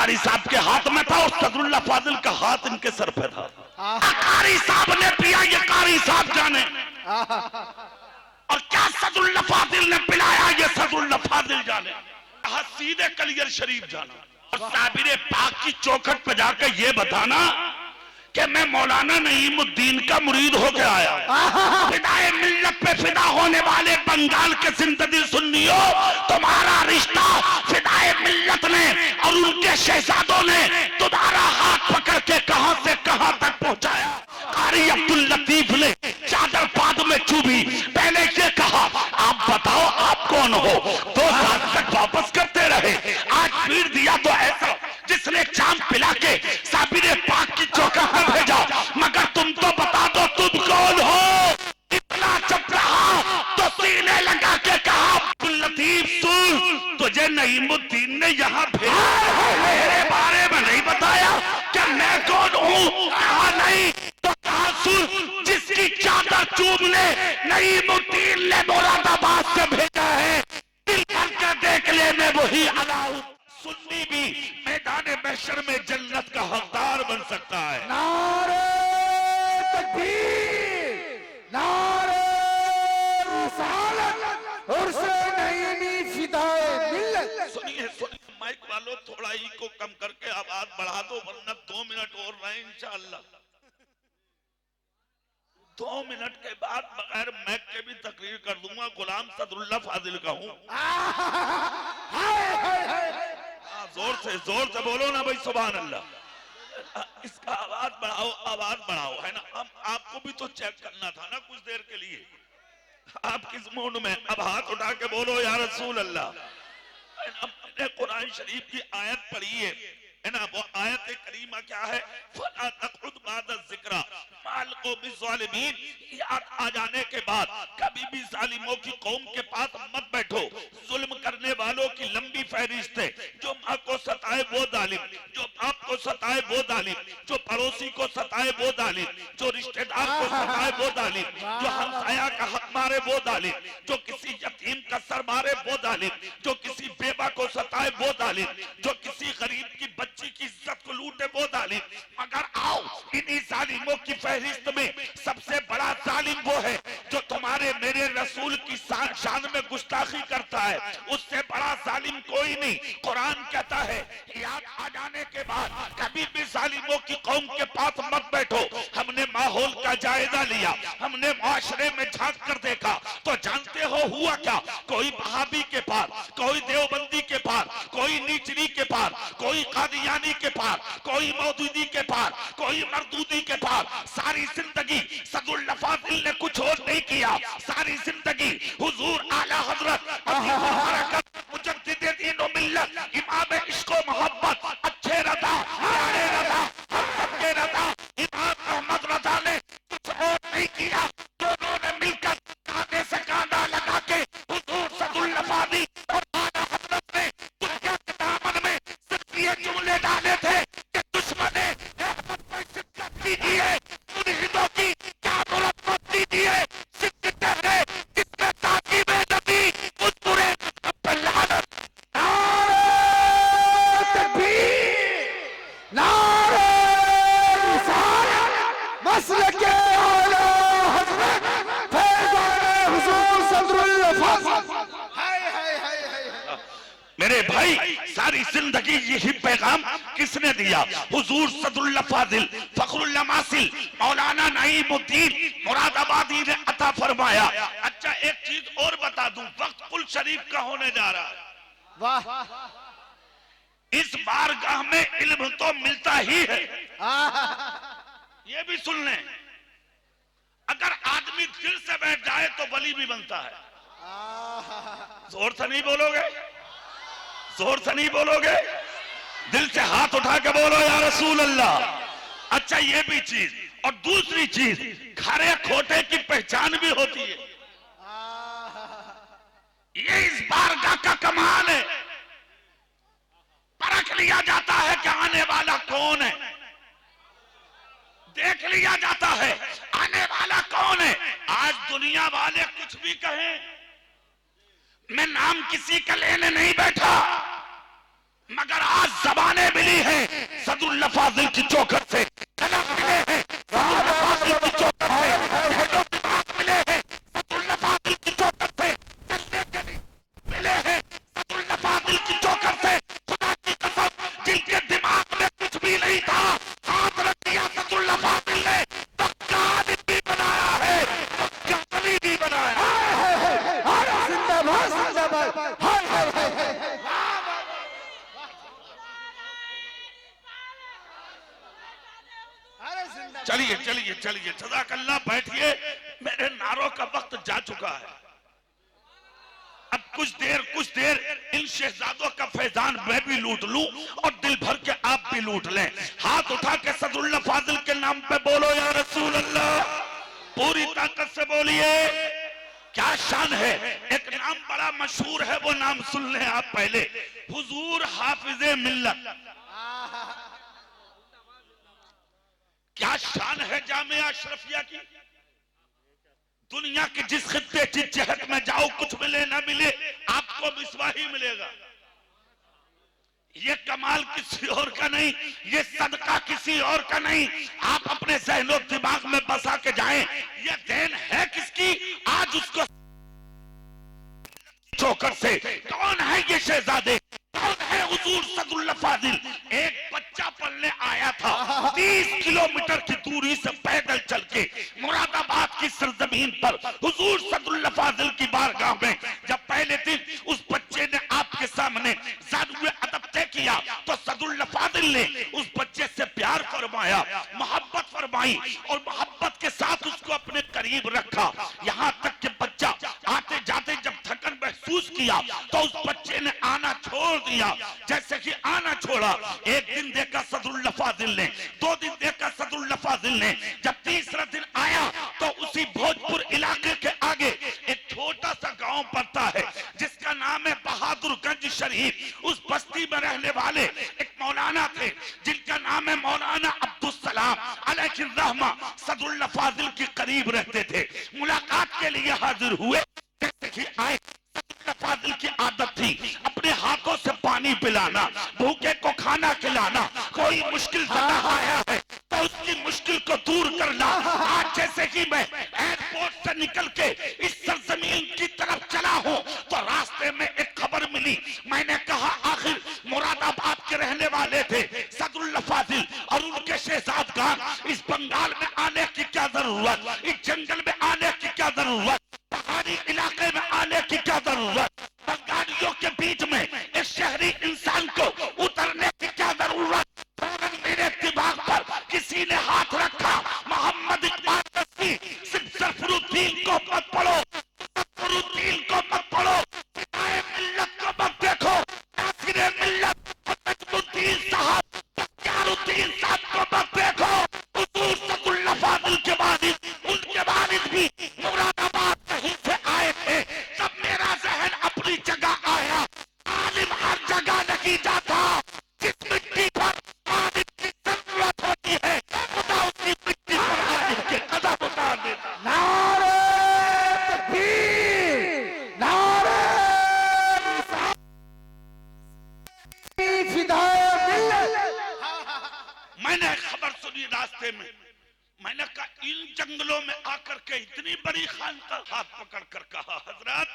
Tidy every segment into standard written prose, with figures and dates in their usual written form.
कारी साहब के हाथ में था और सदरुल्लाह फाजिल का हाथ इनके सर पे था। कारी साहब ने पिया ये कारी साहब जाने, और क्या सदरुल्लाह फाजिल ने पिलाया ये सदरुल्लाह फाजिल जाने। सीधे कलियर शरीफ जाना और साबिर पाक की चौखट पे जाकर ये बताना कि मैं मौलाना नईमुद्दीन का मुरीद होके आया। फिदाए मिल्लत पे फिदा होने वाले बंगाल के जिंदगी सुन्नियों, तुम्हारा रिश्ता फिदाए मिल्लत ने और उनके शहजादों ने तुम्हारा हाथ पकड़ के कहां से कहां तक पहुंचाया। कारी अब्दुल लतीफ ने चादर पाद में चूभी, पहले ये कहा आप बताओ आप कौन हो, 2 साल तक वापस करते रहे, आज पीर दिया तो ऐसा जिसने चांद पिला के साबिर पाक की चौखट में भेजा, मगर तुम तो बता दो तुम कौन हो। इतना चुप रहा तो सीने लगा के कहा अब्दुल लतीफ सुन, तुझे नईमुद्दीन ने यहाँ भेजा, मेरे बारे में नहीं बताया कि मैं कौन हूँ। कहा नहीं तो कहा सुन, जिसकी चादर चूमने नईमुद्दीन ने मुरादाबाद से भेजा है, दिल भर के देख ले मैं वही अलाउ। सुन्नी भी मैदान महशर में जन्नत का हकदार बन सकता है। नारे तकबीर, नारे रिसालत, उर्से नईमी फिदाए मिल्लत। सुनिए सुनिए माइक वालों, थोड़ा ही को कम करके आवाज बढ़ा दो, वरना 2 मिनट और रहे इंशाअल्लाह। 2 मिनट के बाद बगैर मैक के भी तकरीर कर दूंगा, गुलाम सदरुल्लाह फाजिल का हूँ। जोर से बोलो ना भाई, सुभान अल्लाह। इसका आवाज बढ़ाओ है ना। अब आपको भी तो चेक करना था ना कुछ देर के लिए, आप किस मूड में। अब हाथ उठा के बोलो या रसूल अल्लाह। मैंने कुरान शरीफ की आयत पढ़ी है ना, वो आयत करीमा क्या है, फला तक़उद बाद ज़िक्रा माल क़ौमि ज़ालिमीन, याद आ जाने के बाद कभी भी जालिमों की कौम के पास मत बैठो। जुल्म करने वालों की लंबी फहरिस्त है, जो माँ को सताए वो जालिम, जो बाप को सताए वो जालिम, जो पड़ोसी को सताए वो जालिम, जो रिश्तेदार को सताए वो जालिम, जो हमसाया का हक मारे वो जालिम, जो किसी यतीम का सर मारे वो जालिम, जो किसी बेवा को सताए वो जालिम, जो किसी गरीब की बच्ची की इज्जत को लूटे वो जालिम। मगर आओ इन्हीं जालिमों की फहरिस्त में सबसे बड़ा जालिम वो है जो तुम्हारे मेरे रसूल की शान में गुस्ताखी करता है, उससे बड़ा जालिम कोई नहीं। कुरान कहता है याद आ जाने के बाद कभी भी जालिमों की कौम के पास मत बैठो। हमने माहौल का जायजा लिया, हमने माशरे में झांक कर देखा तो जानते हो हुआ क्या, कोई वहाबी के पास, कोई देवबंदी के पास, कोई नीचली के पास, कोई कादियानी के पास, कोई मौदूदी के पास, कोई मरदूदी के पास। सारी जिंदगी सदरुल्लाह फाजिल ने कुछ और नहीं किया, सारी जिंदगी हुजूर आला हजरत मुजद्दिद दीन व मिल्लत, इमाम इश्क व मोहब्बत, अच्छे रज़ा, प्यारे रज़ा, हम सबके रज़ा, इमाम अहमद रज़ा ने कुछ और नहीं किया। दोनों ने मिलकर कांधे से कांधा लगा के हुजूर सदरुल्लाह फाजिल और आला हजरत ने दुनिया के दामन में सिर्फ ये जुमले डाले थे कि दुश्मने रहमत में शिद्दत कीजिए, मुनहिदों की क्या मुरब्बत कीजिए, सिद्ध ठहरे जिसमें ताकीब नबी उस बुरे मजहब पर लानत। नारे तकबीर, नारे रिसालत, मसलके आला हज़रत फैज़ाने हुज़ूर सदरुल्लाह फाजिल। हाय हाय हाय हाय। मेरे भाई सारी जिंदगी यही पैगाम किसने दिया, हुजूर सदरुल्लाह फाजिल फखरुल मासिल मौलाना नईमुद्दीन मुरादाबादी ने अता फरमाया। अच्छा एक चीज और बता दूं, वक्त कुल शरीफ का होने जा रहा है। वाह, इस बारगाह में इल्म तो मिलता ही है, ये भी सुन लें। अगर आदमी दिल से बैठ जाए तो वली भी बनता है। जोर से नहीं बोलोगे, जोर से नहीं बोलोगे, दिल से हाथ उठा के बोलो या रसूल अल्लाह। अच्छा ये भी चीज, और दूसरी चीज खरे खोटे की पहचान भी होती है। ये इस बारगाह का कमाल है, परख लिया जाता है कि आने वाला कौन है, देख लिया जाता है आने वाला कौन है। आज दुनिया वाले कुछ भी कहें, मैं नाम किसी का लेने नहीं बैठा, मगर आज जबाने मिली है सदुल्ला फाजिल की चौखट से, कलम मिले हैं सदुल्ला फाजिल की चौखट से, जो दिमाग मिले हैं सदुल्ला फाजिल की चौखट से, चलने के लिए मिले हैं सदुल्ला फाजिल की चौखट से। खुदा की कसम, जिनके दिमाग में कुछ भी नहीं था, हाथ रख दिया सदुल्ला फाजिल ने, तो कादिर भी बनाया है, तो कादरी भी बनाया है। जिंदाबाद जिंदाबाद। हाय हाय हाय हाय। चलिए चलिए चलिए, जज़ाकल्लाह, बैठिए, मेरे नारों का वक्त जा चुका है। अब कुछ देर इन शहजादों का फैजान मैं भी लूट लूं और दिल भर के आप भी लूट लें। हाथ उठा के सदुल्ला फाजिल के नाम पे बोलो या रसूल अल्लाह, पूरी ताकत से बोलिए। क्या शान है। एक नाम बड़ा मशहूर है, वो नाम सुन लें आप पहले, हुजूर हाफिजे मिल्लत। क्या शान है जामिया अशरफिया की। दुनिया के जिस खित्ते जिस जहत में जाओ, कुछ मिले ना मिले, आपको मिसबा ही मिलेगा। ये कमाल किसी और का नहीं, ये सदका किसी और का नहीं। आप अपने ज़हनो दिमाग में बसा के जाएं, ये देन है किसकी। आज उसको चौखट से कौन है ये शहजादे, कौन है हुजूर सदुल्ला फाजिल। एक बच्चा पढ़ने आया था 30 किलोमीटर की दूरी से पैदल चल के मुरादाबाद की सरजमीन पर हुजूर सदुल्ला फाजिल की बारगाह में। जब पहले दिन उस बच्चे ने आपके सामने ज़ादुए अदब तय किया, तो सदुल्ला फाजिल ने उस बच्चे से प्यार फरमाया, मोहब्बत फरमाई और मोहब्बत के साथ उसको अपने करीब रखा। यहाँ तक कि बच्चा आते जाते जब थकन महसूस किया, तो उस बच्चे ने आना छोड़ दिया। जैसे कि आना छोड़ा, एक दिन देखा सदुल्ला फाजिल ने, 2 दिन देखा सदुल्ला फाजिल ने, जब तीसरा दिन आया तो उसी भोजपुर इलाके के आगे एक छोटा सा गांव पड़ता है जिसका नाम है बहादुरगंज शरीफ। उस बस्ती में रहने वाले एक मौलाना थे जिनका नाम है मौलाना अब्दुल सलाम अलैहिर्रहमा। सदुल्ला फाजिल के करीब रहते थे, मुलाकात के लिए हाजिर हुए। जैसे कि आए, सदुल्ला फाजिल की आदत थी अपने हाथों से पानी पिलाना, भूखे को खाना खिलाना, कोई मुश्किल ज़दा आया है तो उसकी मुश्किल को दूर करना। आज जैसे कि मैं एयरपोर्ट से निकल के इस सरजमीन की तरफ चला हूं, तो रास्ते में एक खबर मिली। मैंने कहा आखिर मुरादाबाद के रहने वाले थे सदुल्ला फाजिल और उनके शहजादगान, इस बंगाल में आने की क्या जरूरत, इस जंगल में आने की क्या जरूरत, पहाड़ी इलाके में आने की क्या जरूरत, बंगालियों के बीच में एक शहरी इंसान को उतरने की क्या जरूरत। फौरन मेरे दिमाग पर किसी ने हाथ रखा, मोहम्मद इकबाल रफ़ी, सिर्फ ज़फ़रुद्दीन को मत पढ़ो, ज़फ़रुद्दीन को मत पढ़ो, फिदाए मिल्लत को मत देखो, नासिरे मिल्लत नजमुद्दीन साहब, बख्तियारुद्दीन साहब को मत देखो। हुजूर सदुल्ला फाजिल के वालिद, उनके वालिद भी मुरादाबाद कहीं से आए थे। तब मेरा जहन अपनी जगह आया। आलिम हर जगह नहीं जाता, जिस मिट्टी पर आलिम की जरूरत होती है, खुदा उसी मिट्टी पर आलिम के कदम उतार देता। नारे तकबीर, नारे फिदाए मिल्लत। मैंने खबर सुनी रास्ते में, मैंने कहा इन जंगलों में आकर के इतनी बड़ी खान का हाथ पकड़ कर कहा, हजरत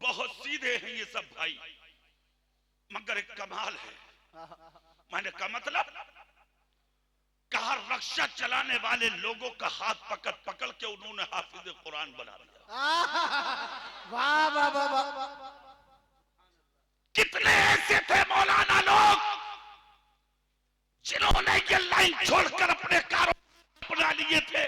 बहुत सीधे हैं ये सब भाई, मगर एक कमाल है। मैंने कहा मतलब, कहा रक्षा चलाने वाले लोगों का हाथ पकड़ पकड़ के उन्होंने हाफिज कुरान बना दिया। वाह वाह वाह वाह। कितने ऐसे थे मौलाना लोग जिन्होंने ये लाइन छोड़कर अपने कारोबार बना लिए थे।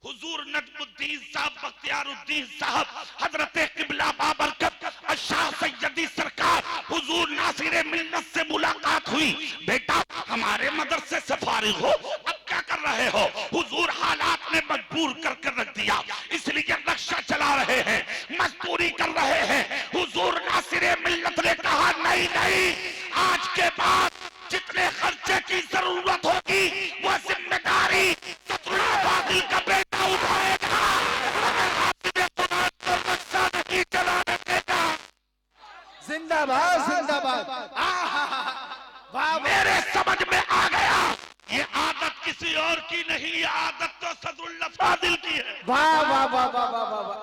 हुजूर नजमुद्दीन साहब, बख्तियारुद्दीन साहब, हजरत किबला बाबरकत शाह सैयदी सरकार, हुजूर नासिरे मिल्लत से मुलाकात हुई। बेटा हमारे मदरसे से फारिग हो, अब क्या कर रहे हो। हुजूर हालात ने मजबूर करके रख दिया, इसलिए रक्षा चला रहे हैं, मजदूरी कर रहे हैं। हुजूर नासिरे मिल्लत ने कहा नहीं नहीं, आज के बाद जितने खर्चे की जरूरत होगी वो जिम्मेदारी सदुल्ला फाजिल का बेटा उठाएगा, मगर हाफिज कुरान को रक्षा नहीं चलाने देगा। जिंदाबाद। जिंदाबाद। वाह मेरे समझ में आ गया ये आदत किसी और की नहीं, ये आदत तो सदरुल्लाह फाजिल की है। वाह वाह वाह वाह वाह वाह वाह।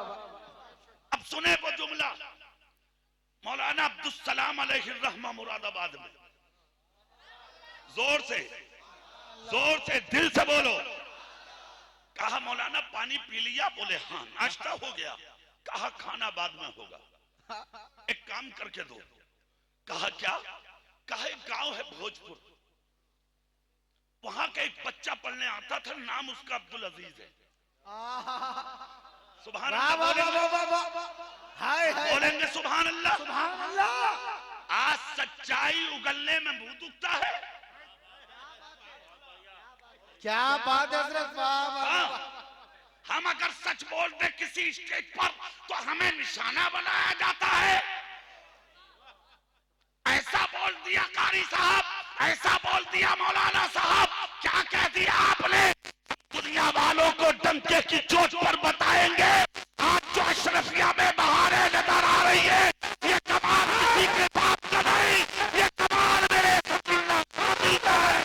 अब सुने वो जुमला मौलाना अब्दुल सलाम अलैहिर्रहमा मुरादाबाद में, जोर से दिल से बोलो। कहा मौलाना पानी पी लिया? बोले हाँ। नाश्ता हो गया? कहा खाना बाद में होगा, एक काम करके दो। कहा क्या? कहा एक गांव है भोजपुर, वहां का एक बच्चा पढ़ने आता था, नाम उसका अब्दुल अजीज है। सुभान अल्लाह बोलेंगे, सुभान अल्लाह। सुभान अल्लाह। आज सच्चाई उगलने में मुंह दुखता है। क्या बात है हजरत, वाह वाह हाँ, वाह। हम अगर सच बोलते किसी स्टेज पर तो हमें निशाना बनाया जाता है। ऐसा बोल दिया कारी साहब, ऐसा बोल दिया मौलाना साहब, क्या कह दिया आपने? दुनिया वालों को डंके की चोट पर बताएंगे। आज जो अशरफिया में बहारें नजर आ रही है, ये कमाल किसी के बाप का नहीं, ये कमाल मेरे सदरुल्लाह फाजिल का है।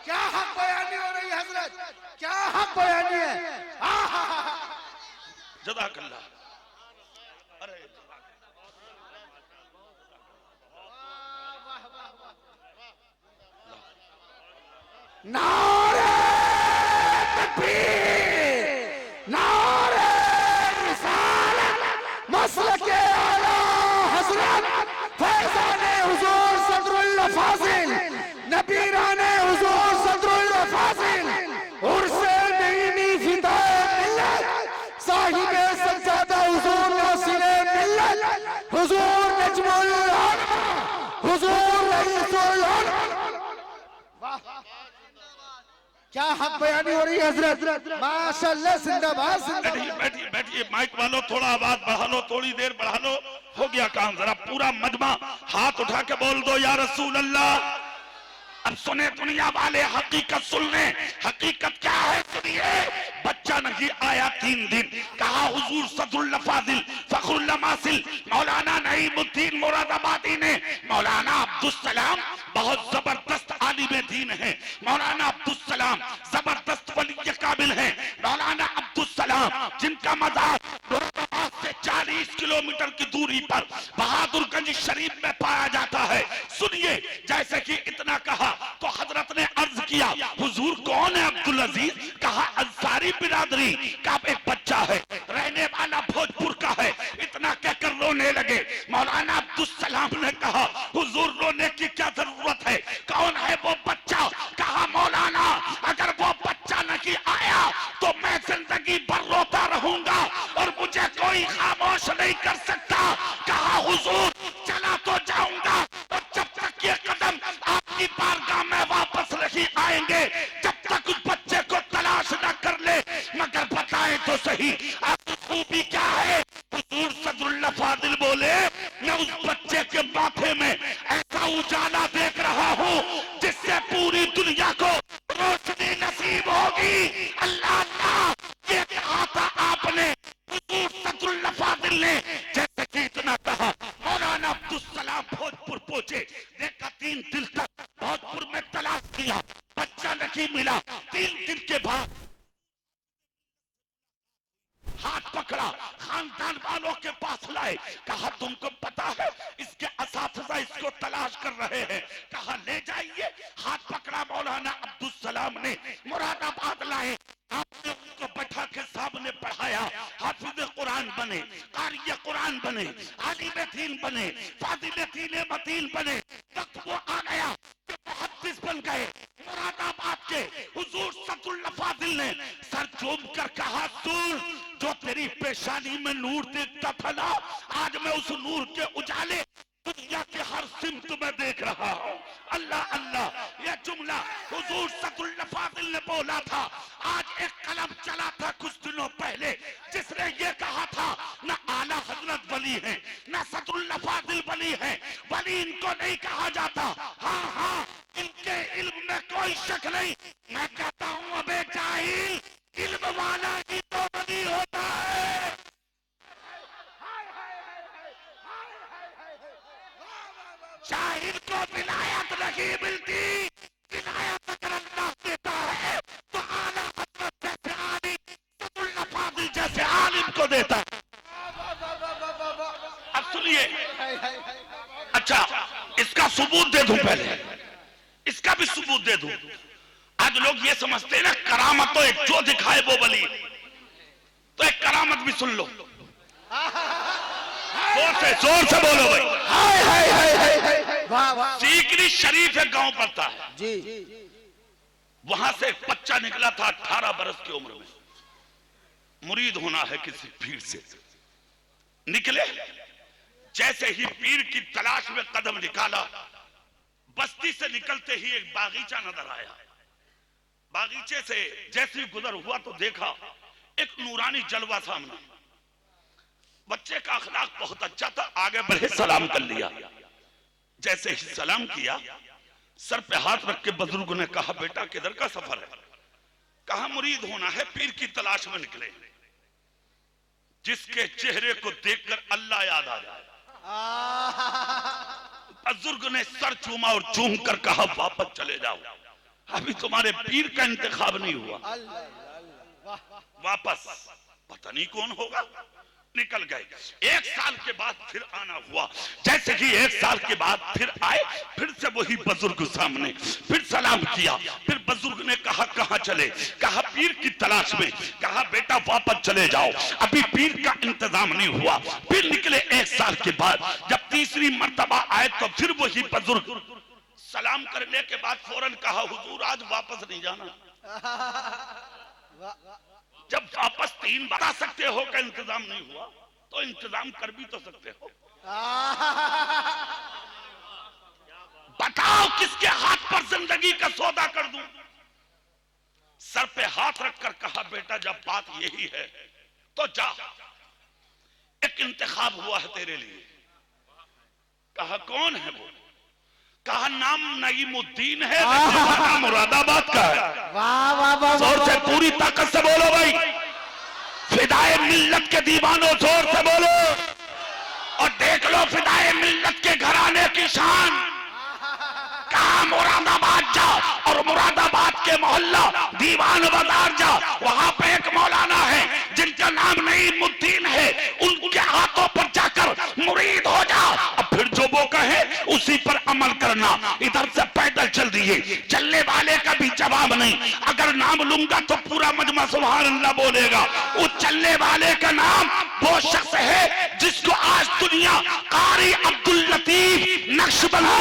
क्या हक बयानी हो रही है हजरत, क्या हक बयानी है। जज़ाकल्लाह। अरे नारे तकबीर, नारे रिसालत, मसलके आला हजरत फैज़ाने हुजूर सदरुल्लाह फाजिल, नबीराने हुजूर सदरुल्लाह फाजिल, उर्से नईमी फिदाए मिल्लत, साहिबे सज्जादा हुजूर नासिरे मिल्लत, हुजूर नजमुल उलमा, हुजूर रईसुल उलमा। क्या हक बयानी हो रही है हजरत, माशाअल्लाह, जिंदाबाद जिंदाबाद। बैठिए बैठिए, माइक वालों थोड़ा आवाज बढ़ा लो, थोड़ी देर बढ़ा लो, हो गया काम। जरा पूरा मजमा हाथ उठा के बोल दो या रसूल अल्लाह। अब सुने दुनिया वाले, हकीकत सुन ले। हकीकत क्या है सुनिए। बच्चा नहीं आया 3 दिन, कहा हुजूर सदरुल्लाह फाजिल फखरुल्लाह मासिल मौलाना नईमुद्दीन मुरादाबादी ने, मौलाना अब्दुल सलाम बहुत जबरदस्त आलिम दीन है, मौलाना अब्दुल सलाम जबरदस्त वली काबिल है, मौलाना अब्दुल सलाम जिनका मज़ार से 40 किलोमीटर की दूरी पर बहादुरगंज शरीफ में पाया जाता है। सुनिए, जैसे कि इतना कहा तो हजरत ने अर्ज किया हुजूर कौन है अब्दुल अजीज? कहा अंसारी बिरादरी का एक बच्चा है, रहने वाला भोजपुर का है। इतना कहकर रोने लगे। मौलाना अब्दुल सलाम ने कहा हुजूर रोने की क्या जरूरत है, कौन है वो बच्चा? कहा मौलाना अगर वो बच्चा नहीं आया तो मैं जिंदगी भर रोता रहूंगा और मुझे कोई खामोश नहीं कर सकता। कहा हुजूर चला तो जाऊंगा और जब तक ये कदम आपकी बारगाह में वापस नहीं आएंगे, जब तक उस बच्चे को तलाश न कर ले। मगर बताएं तो सही आपकी खूबी क्या है? हुजूर सदरुल्लाह फाजिल बोले, मैं उस बच्चे के माथे में ऐसा उजाला देख रहा हूँ जिससे पूरी दुनिया को रोशनी नसीब होगी। अल्लाह अल्लाह, ये कहा था आपने हुजूर सदरुल्लाह फाजिल ने। जैसे कि इतना कहा मौलाना अब्दुल सलाम भोजपुर पहुंचे, देखा 3 दिन तक भोजपुर में तलाश किया, बच्चा नहीं मिला। 3 दिन के बाद हाथ पकड़ा, खानदान वालों के पास लाए, कहा तुमको पता है इसके असातिज़ा इसको तलाश कर रहे हैं। कहा ले जाइए। हाथ पकड़ा मौलाना अब्दुल सलाम ने, मुरादाबाद लाए। आपने उनको बैठा के सामने पढ़ाया, हाफिज कुरान बने, कारी कुरान बने, आलिम दीन बने, फाजिल दीन मतीन बने। वक्त वो आ गया कि मुहद्दिस बन गए। मुरादाबाद के हुजूर सदरुल्लाह फाजिल ने सर चूम कर कहा सुन, जो तेरी पेशानी में नूर देखता था ना, आज मैं उस नूर के उजाले दुनिया के हर सिमत में देख रहा हूँ। अल्लाह अल्लाह, यह जुमला हुजूर सदरुल्लाह फाजिल ने बोला था। आज एक कलम चला था कुछ दिनों पहले जिसने ये कहा था न आला हजरत वली है न सदरुल्लाह फाजिल वली है, वली इनको नहीं कहा जाता। हाँ हाँ, इनके इल्म में कोई शक नहीं। मैं कहता हूँ अबे जाहिल, इल्म वाला ही तो वली होता है। शाहिद को विलायत नहीं मिलती, विलायत अगर अल्लाह देता है तो आला हज़रत जैसे आलिम, सदुल्लाह फाज़िल जैसे आलिम को देता है। अब सुनिए, अच्छा इसका सबूत दे दूं, पहले इसका भी सबूत दे दूं। आज लोग ये समझते हैं ना करामत तो एक जो दिखाए वो वली, तो एक करामत भी सुन लो, जोर से बोलो भाई। हाय हाय हाय हाय हाय, वाह वाह। सीकरी शरीफ एक गांव पड़ता है, जी। वहां से एक बच्चा निकला था 18 बरस की उम्र में, मुरीद होना है किसी पीर से। निकले, जैसे ही पीर की तलाश में कदम निकाला, बस्ती से निकलते ही एक बागीचा नजर आया। बागीचे से जैसे ही गुजर हुआ तो देखा एक नूरानी जलवा सामने। बच्चे का अखलाक बहुत अच्छा था, आगे बढ़े सलाम कर लिया। जैसे ही सलाम किया, सर पे हाथ रख के बुजुर्ग ने कहा, बेटा किधर का सफर है? कहा मुरीद होना है, पीर की तलाश में निकले, जिसके चेहरे को देखकर अल्लाह याद आ जाए। बुजुर्ग ने सर चूमा और चूम कर कहा, वापस चले जाओ, अभी तुम्हारे पीर का इंतखाब नहीं हुआ। वापस पता नहीं कौन होगा। निकल गए। 1 साल के बाद फिर आना हुआ। जैसे कि 1 साल के बाद फिर आए, फिर से वही बुजुर्ग सामने, फिर सलाम किया। फिर बुजुर्ग ने कहा, कहां चले? कहा पीर की तलाश में। कहा बेटा वापस चले जाओ, अभी पीर का इंतजाम नहीं हुआ। फिर निकले 1 साल के बाद। जब तीसरी मर्तबा आए तो फिर वही बुजुर्ग सलाम करने के बाद फौरन कहा, हुजूर आज वापस नहीं जाना। जब वापस 3 बता सकते हो कि इंतजाम नहीं हुआ, तो इंतजाम कर भी तो सकते हो। बताओ किसके हाथ पर जिंदगी का सौदा कर दूं? सर पे हाथ रखकर कहा, बेटा जब बात यही है तो जा, एक इंतखाब हुआ है तेरे लिए। कहा कौन है वो? कहा नाम नईमुद्दीन है, नाम मुरादाबाद का है। वाह वाह वाह, जोर से पूरी ताकत से बोलो भाई, फिदाए मिल्लत के दीवानों जोर से बोलो। और देख लो फिदाए मिल्लत के घराने की शान। कहा मुरादाबाद जा, और मुरादाबाद के मोहल्ला दीवान बाजार जा, वहां पे एक मौलाना है जिनका नाम नईमुद्दीन है, उनके हाथों पर जाकर मुरीद हो जा। अब फिर जो वो कहे उसी पर अमल करना। इधर से पैदल चल दिए, चलने वाले का भी जवाब नहीं। अगर नाम लूंगा तो पूरा मजमा सुभान अल्लाह बोलेगा। उस चलने वाले का नाम वो शख्स है जिसको आज दुनिया कारी अब्दुल लतीफ नक्शबंदी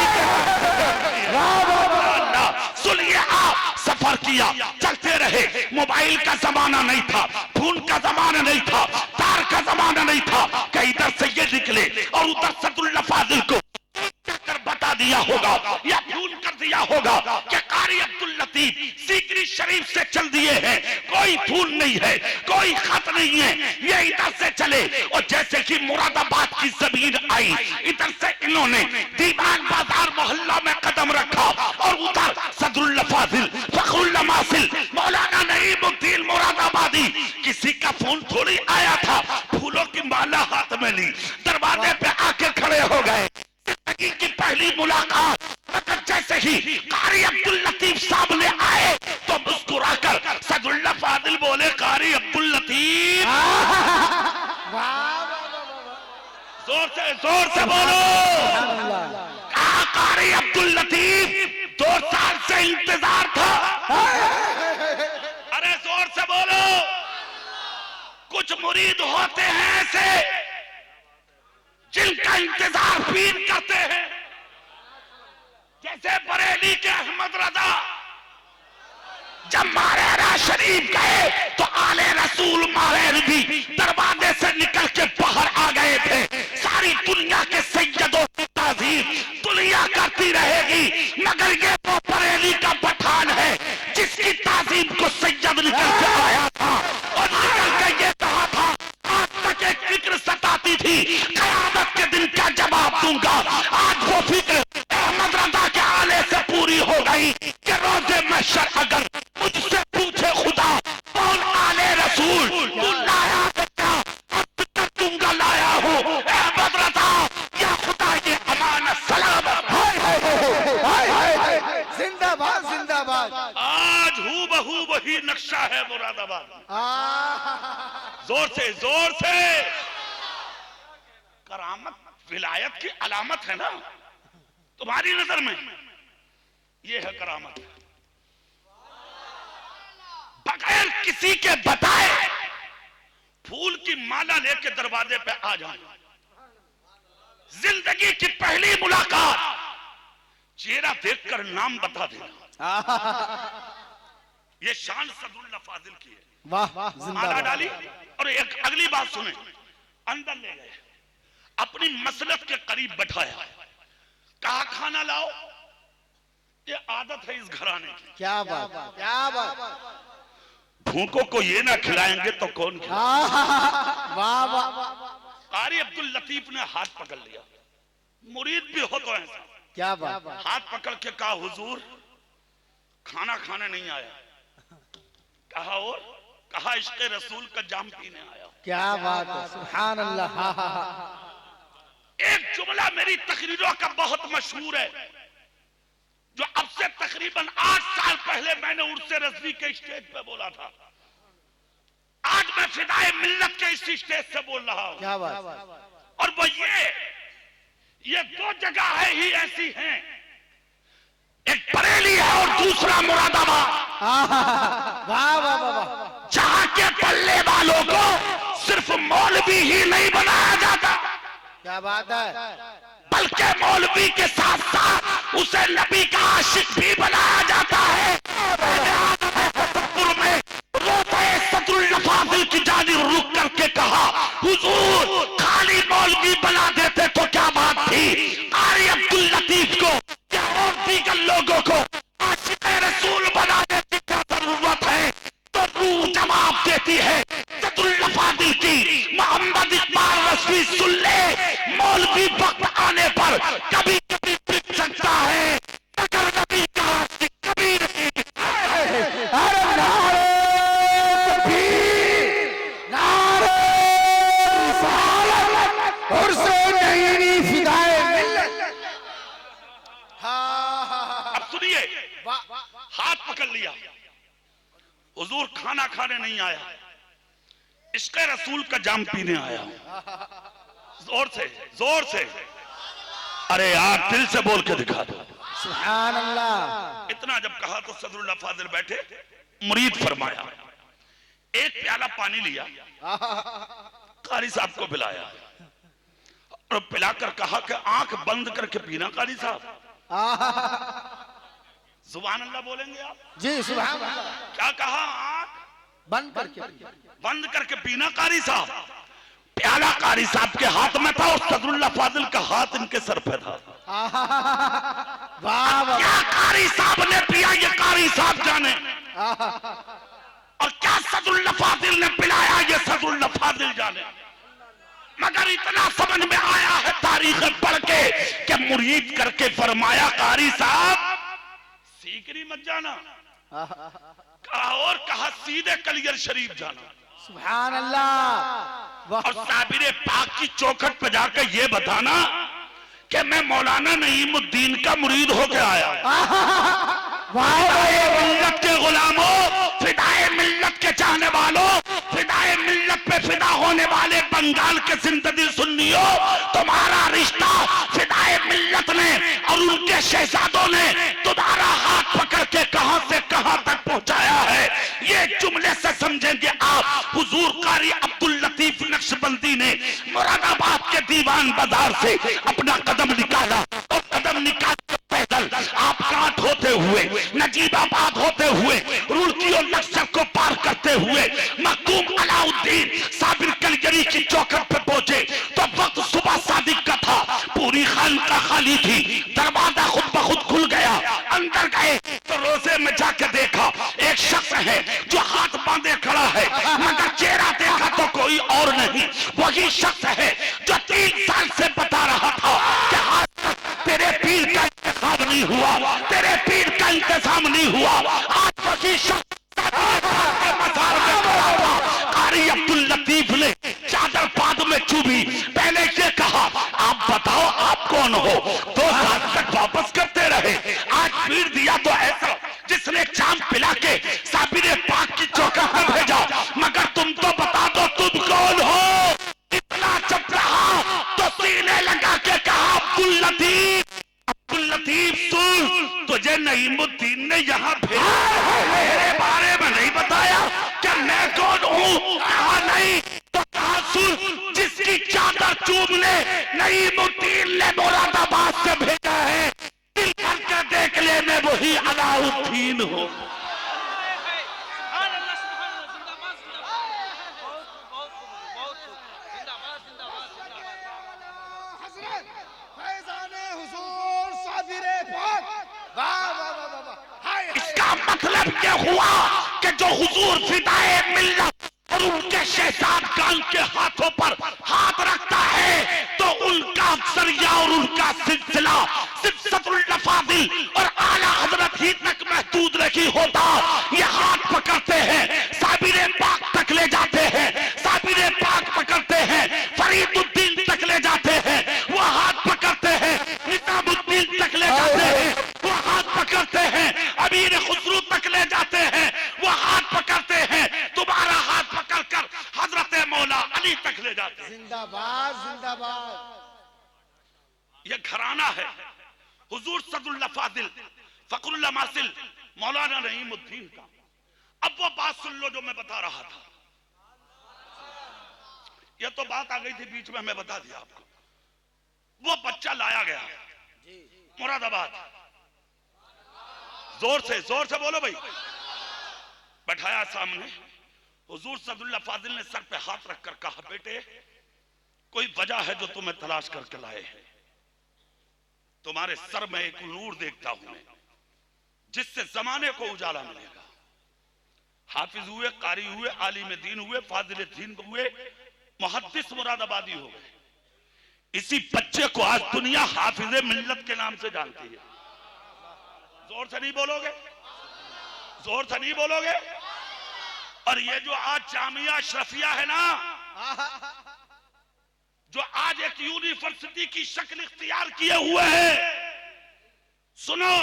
सुनिए। आप सफर किया, चलते रहे। मोबाइल का जमाना नहीं था, फोन का जमाना नहीं था, तार का जमाना नहीं था कि इधर से ये निकले और उधर सदुल्लाह फाजिल को बता दिया होगा या फोन कर दिया होगा कि कारी अब्दुल लतीफ सीकरी शरीफ से चल दिए हैं। कोई फोन नहीं है, कोई खत नहीं है, ये इधर से चले। और जैसे कि मुरादाबाद की जमीन आई, इधर से इन्होंने दीवान बाजार मोहल्ला में कदम रखा और उधर सदरुल्लाह फाजिल, फखरुल्लाह मासिल, मौलाना नईमुद्दीन मुरादाबादी। किसी का फोन थोड़ी आया था, फूलों की माला हाथ में ली, दरवाजे पे आके खड़े हो गए। की पहली मुलाकात, मगर जैसे ही कारी अब्दुल लतीफ सामने आए तो मुस्कुराकर सदरुल्लाह फाजिल बोले, कारी अब्दुल लतीफ। जोर से बोलो। कहा कारी अब्दुल लतीफ, 2 साल से इंतजार था। अरे जोर से बोलो। कुछ मुरीद होते हैं ऐसे जिनका इंतजार पीर करते हैं, जैसे बरेली के अहमद रजा जब मारेरा शरीफ गए तो आले रसूल मारेर भी दरवाजे से निकल के बाहर आ गए थे। सारी दुनिया के सैयदों की ताज़ीम दुनिया करती रहेगी, मगर ये वो बरेली का पठान है जिसकी ताज़ीम को सैयद निकल के आया था और निकल के ये कहा था, आज तक एक फिक्र सताती थी, कयामत के दिन क्या जवाब दूंगा। आज वो फिक्र अहमद रजा के आले से पूरी हो गई कि रोज़े महशर अगर मुझसे पूछे खुदा कौन आले रसूल तू लाया तो क्या, अब तक दूंगा लाया हूँ। अहमद रजा या खुदा ये अमानत सलामत वही नक्शा है मुरादाबाद। जोर से करामत विलायत की अलामत है ना तुम्हारी नजर में, ये है करामत। बगैर किसी के बताए फूल की माला लेके दरवाजे पे आ जाए, जिंदगी की पहली मुलाकात, चेहरा देखकर नाम बता देना, ये शान सदरुल्लाह फाजिल की है। वाह, माला डाली और एक अगली बात सुने, अंदर ले गए, अपनी मसलत के करीब बैठाया, कहा खाना लाओ, ये आदत है इस घराने की। क्या बात, क्या बात। भूखों को ये ना खिलाएंगे तो कौन खिलाएगा। वाह वाह। कारी अब्दुल लतीफ ने हाथ पकड़ लिया, मुरीद भी हो तो ऐसा, क्या बात। हाथ पकड़ के कहा हुजूर खाना खाने नहीं आया, कहा और कहा इश्क़ रसूल का जाम पीने आया। क्या बात है, सुभान अल्लाह। एक जुमला मेरी तकरीरों का बहुत मशहूर है, जो अब से तकरीबन 8 साल पहले मैंने उर्से रज़वी के स्टेज पे बोला था। आज मैं फिदाए मिल्लत के इस स्टेज से बोल रहा हूं। क्या बात। और वो ये 2 जगह है ही ऐसी हैं, एक बरेली है और दूसरा मुरादाबाद। वाह वाह वाह। जहां के पल्ले वालों को सिर्फ मौलवी ही नहीं बनाया जाता, क्या बात है, बल्कि मौलवी के साथ साथ उसे नबी का आशिक भी बनाया जाता है। में रोज़े सदरुल्लाह फाजिल की जानिब रुक करके कहा हुजूर खाली मौलवी बना देते तो क्या बात थी, कारी अब्दुल लतीफ को या और दीगर लोगों को आशिक रसूल बनाने की क्या जरूरत है। तो रूह जवाब देती है सदरुल्लाह फाजिल की, मोहम्मद इकबाल रज़वी सुन ले, मौलवी वक्त आने पर कभी कभी बिक सकता है, मगर नबी का आशिक कभी नहीं। अरे नारे तकबीर, नारे रिसालत, उर्से नई फिदाए मिल्लत। अब सुनिए, हाथ पकड़ लिया, हुजूर खाना खाने नहीं आया, इश्क़ रसूल का जाम पीने आया। जोर से अरे यार दिल से बोल के दिखा दो। सुभान अल्लाह। इतना जब कहा तो सदरुल्लाह फाजिल बैठे, मुरीद फरमाया, एक प्याला पानी लिया, कारी साहब को पिलाया और पिलाकर कहा कि आंख बंद करके पीना कारी साहब। सुभान अल्लाह बोलेंगे आप जी, सुभान अल्लाह। क्या कहा, आंख बंद करके पीना कारी साहब। प्याला कारी साहब के हाथ में था और सदरुल्लाह फाजिल का हाथ इनके सर पे था। वाह वाह। क्या कारी साहब ने पिया ये कारी साहब जाने, और क्या सदरुल्लाह फाजिल ने पिलाया ये सदरुल्लाह फाजिल जाने। मगर इतना समझ में आया है तारीख पढ़ के कि मुरीद करके फरमाया कारी साहब सीकरी मत जाना, कहा और कहा सीधे कलियर शरीफ जाना। सुभान अल्लाह। और साबिरे पाक की चौखट पे जाकर ये बताना कि मैं मौलाना नईमुद्दीन का मुरीद होके आया। फिदाए मिल्लत के गुलामों, फिदाए मिल्लत के चाहने वालों, फिदाए मिल्लत पे फिदा होने वाले बंगाल के जिंदगी सुन्नियों, तुम्हारा रिश्ता फिदाए मिल्लत ने और उनके शहजादों ने तुम्हारा हाथ पकड़ के कहां से कहां तक पहुंचाया है, ये जुमले से समझेंगे आप। हुजूर कारी अब्दुल लतीफ नक्शबंदी ने मुरादाबाद के दीवान बाजार से अपना कदम निकाला और कदम निकाल पैदल आप काट होते हुए, नजीबाबाद होते हुए, रुड़की और नक्सल को पार करते हुए मखदूम अलाउद्दीन साबिर कलगरी की चौखट पे पहुंचे तो वक्त सुबह सादिक का था, पूरी खानका खाली थी, दरवाजा खुद ब खुद खुल गया। अंदर गए तो रोजे में जाके देखा एक शख्स है जो हाथ बांधे खड़ा है, मगर चेहरा देखा तो कोई और नहीं, वही शख्स है जो 3 साल से बता रहा था कि हाथ तेरे पीर का इंतजाम नहीं हुआ, तेरे पीर का इंतजाम नहीं हुआ। आज वही शख्स मजार में खड़ा हुआ। कारी अब्दुल लतीफ ने चादर बाद में चुभी, पहले ये कहा आप बताओ आप कौन हो। 2 साल तक वापस करते रहे, आज पीर दिया तो ऐसा जिसने चांद पिला के साबिरे नईमुद्दीन ने यहाँ भेजा, मेरे बारे में नहीं बताया कि मैं कौन हूँ? कहा नहीं तो कहा सुन, जिसकी चादर चूमने नईमुद्दीन ने मुरादाबाद से भेजा है, दिल करके देख ले, मैं वही अलाउद्दीन हूँ। इसका मतलब क्या हुआ कि जो हुजूर फिदाए मिल्लत और उनके शहजाद गान के हाथों पर हाथ रखता है तो उनका सरिया और उनका सिलसिला सिलसिलतुल लफाजिल और आला हजरत ही तक महदूद नहीं होता। ये हाथ पकड़ते हैं, साबिरे पाक तक ले जाते हैं, साबिरे पाक पकड़ते हैं, फरीदुद्दीन तक ले जाते हैं, वो हाथ पकड़ते हैं, निजामुद्दीन तक ले जाते हैं, वो हाथ पकड़ते हैं, अमीर खुसरू तक ले जाते हैं, वो हाथ पकड़ते हैं, तुम्हारा हाथ पकड़कर हजरत मौला अली तक ले जाते हैं। जिंदाबाद जिंदाबाद। ये घराना है हुजूर सदुल्ला फादिल फखरुल्ला मासिल मौलाना नईमुद्दीन का। अब वो बात सुन लो जो मैं बता रहा था। ये तो बात आ गई थी बीच में, मैं बता दिया आपको। वो बच्चा लाया गया मुरादाबाद, जोर से बोलो भाई। बैठाया सामने, हुजूर सदुल्ला फादिल ने सर पे हाथ रखकर कहा, बेटे कोई वजह है जो तुम्हें तलाश करके लाए हैं। तुम्हारे सर में एक नूर देखता हूं मैं, जिससे जमाने को उजाला मिलेगा। हाफिज हुए, कारी हुए, आलिम दीन हुए, फाजिल दीन हुए, मुहद्दिस मुरादाबादी हो गए। इसी बच्चे को आज दुनिया हाफिज मिल्लत के नाम से जानती है। जोर से नहीं बोलोगे, जोर से नहीं बोलोगे। और ये जो आज जामिया अशरफिया है ना, जो आज एक यूनिवर्सिटी की शक्ल इख्तियार किए हुए है, सुनो,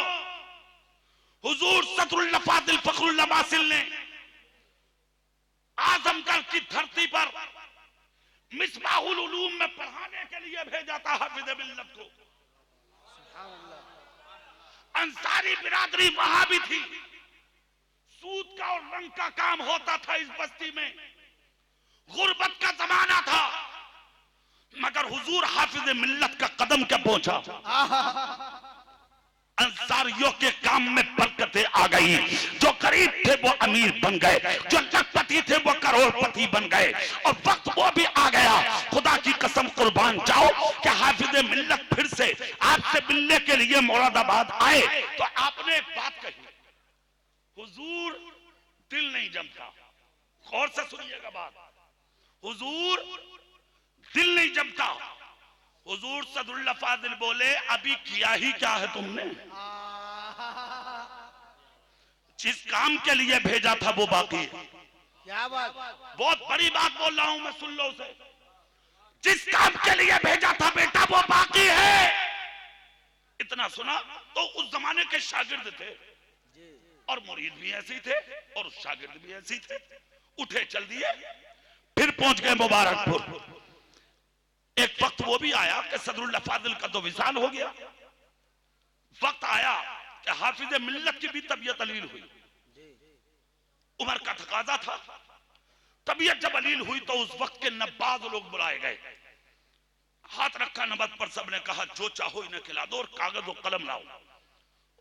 हुजूर सदरुल फादिल फखरुल्ला मासिल ने आजमगढ़ की धरती पर मिसबाहुल उलूम में पढ़ाने के लिए भेजा था हाफिज मिल्लत को। अंसारी बिरादरी वहां भी थी, सूद का और रंग का काम होता था इस बस्ती में, गुर्बत का जमाना था, मगर हुजूर हाफिज मिल्लत का कदम क्या पहुंचा। अंसारियों के काम में बरकतें आ गई। जो गरीब थे वो अमीर बन गए, जो लखपति थे वो करोड़पति बन गए, और वक्त वो भी आ गया। खुदा की कसम कुर्बान जाओ कि हाफिज मिल्लत फिर से आपसे मिलने के लिए मुरादाबाद आए तो आपने एक बात कही, हुजूर दिल नहीं जमता। गौर से सुनिएगा बात, हुजूर दिल नहीं जमता। हुजूर सदुल्ला फादिल बोले, अभी किया ही क्या है तुमने? जिस काम के लिए भेजा था वो बाकी है। क्या बात? बहुत बड़ी बात बोल रहा हूं मैं, सुन लो उसे। जिस काम के लिए भेजा था बेटा वो बाकी है। इतना सुना तो उस जमाने के शागिर्द थे, और मुरीद भी ऐसे ही थे और शागिर्द भी ऐसे ही थे। उठे चल दिए, फिर पहुंच गए मुबारकपुर। एक वक्त वो भी आया कि सदरुल्ला फादिल का तो विसाल हो गया। वक्त आया कि हाफिज मिल्लत की भी तबीयत अलील हुई। उम्र का तकाजा था, तबीयत जब अलील हुई तो उस वक्त के नब्बाज लोग बुलाए गए। हाथ रखा नबज पर, सबने कहा जो चाहो इन्हें खिला दो और कागज और कलम लाओ।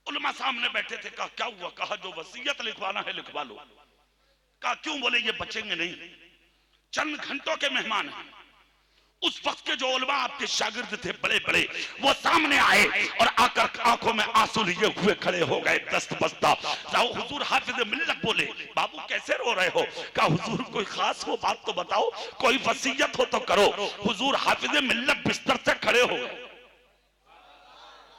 उलमा सामने बैठे थे, कहा क्या हुआ? कहा जो वसीयत लिखवाना है लिखवा लो। कहा क्यों? बोले ये बचेंगे नहीं, चंद घंटों के मेहमान हैं। उस वक्त के जो उलमा आपके शागिर्द थे बड़े बड़े, वो सामने आए और आकर आंखों में आंसू लिए हुए खड़े हो गए दस्त बस्ता। हुजूर हाफिज मिल्लत बोले, बाबू कैसे रो रहे हो? कहा हुजूर कोई खास हो बात तो बताओ, कोई वसीयत हो तो करो। हुजूर हाफिज मिल्लत बिस्तर से खड़े हो गए।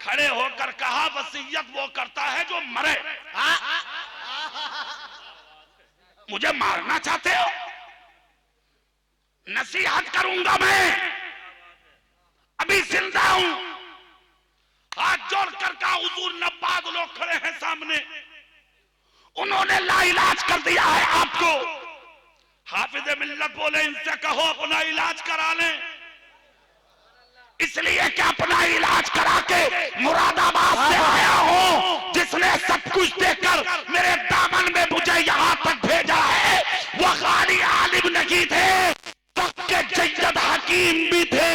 खड़े होकर कहा वसीयत वो करता है जो मरे। मुझे मारना चाहते हो? नसीहत करूंगा मैं, अभी जिंदा हूं। हाथ जोड़कर कहा हुजूर नब्बाद लोग खड़े हैं सामने, उन्होंने लाइलाज कर दिया है आपको। हाफिज मिल्लत बोले इनसे कहो अपना इलाज करा लें, इसलिए कि अपना इलाज करा के मुरादाबाद से आया हूं जिसने सब कुछ देकर मेरे दामन में मुझे यहां तक भेजा है, वो खाली आलिम नहीं थे, वक्त के जय्यद हकीम भी थे।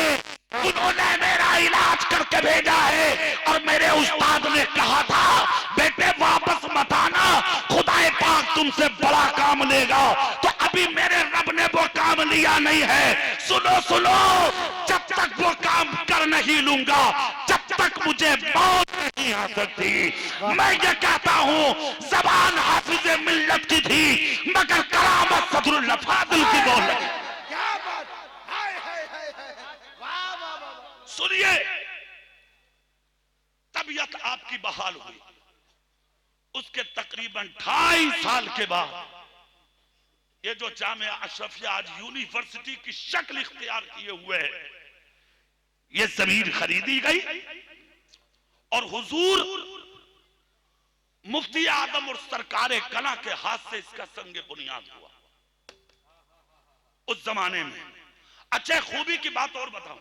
उन्होंने मेरा इलाज करके भेजा है और मेरे उस्ताद ने कहा था, बेटे वापस मत आना, खुदाए पाक तुमसे बड़ा काम लेगा। तो अभी मेरे रब ने वो काम लिया नहीं है। सुनो सुनो, जब तक वो काम कर नहीं लूंगा, जब तक मुझे मौत नहीं आ सकती। मैं ये कहता हूँ, जबान हाफिज मिल्लत की थी, मगर करामत सदरुल फादिल की बोल रही। क्या बात, हाय हाय हाय हाय, वाह वाह वाह। सुनिए, तबीयत आपकी बहाल हुई, उसके तकरीबन 2.5 साल के बाद ये जो जामिया अशरफिया आज यूनिवर्सिटी की शक्ल इख्तियार किए हुए है, ये जमीन खरीदी गई और हुजूर मुफ्ती आदम और सरकारे कला के हाथ से इसका संगे बुनियाद हुआ उस जमाने में। अच्छा, खूबी की बात और बताऊं।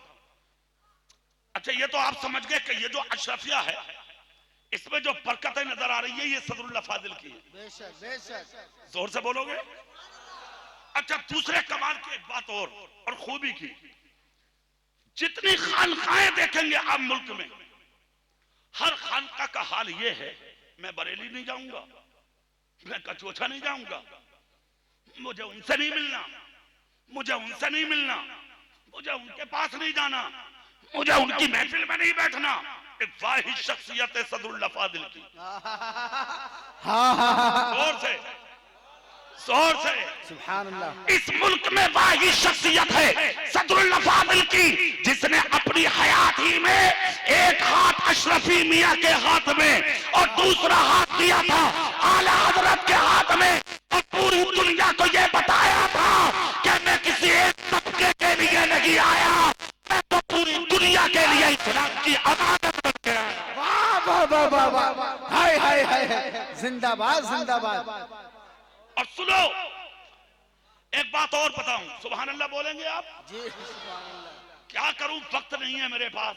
अच्छा, ये तो आप समझ गए कि ये जो अशरफिया है, इसमें जो बरकतें नजर आ रही है, ये सदरुल्लाह फादिल की है। बेशक बेशक, जोर से बोलोगे। अच्छा, दूसरे कमाल की एक बात और खूबी की, जितनी खानकाएं देखेंगे आप मुल्क में, हर खानका का हाल ये है, मैं बरेली नहीं जाऊंगा, मैं कचोछा नहीं जाऊंगा, मुझे उनसे नहीं मिलना, मुझे उनसे नहीं मिलना, मुझे उनके पास नहीं जाना, मुझे उनकी महफिल में नहीं बैठना। एक वाहिद शख्सियत है सदरुल्लाह फादिल की। जोर से, जोर से सुभान अल्लाह। इस मुल्क में वाहिद शख्सियत है सदरुल्लाह फादिल की, जिसने अपनी हयात ही में एक हाथ अशरफी मियां के हाथ में और दूसरा हाथ दिया था आला हजरत के हाथ में, और पूरी दुनिया को यह बताया था कि मैं किसी एक तबके के लिए नहीं आया, मैं तो पूरी दुनिया के लिए इस्लाम की अमानत बन गया। वाह वाह वाह वाह वाह, हाय हाय हाय, जिंदाबाद जिंदाबाद। और सुनो, एक बात और बताऊं, सुभान अल्लाह बोलेंगे आप? जी सुभान अल्लाह। क्या करूं, वक्त नहीं है मेरे पास।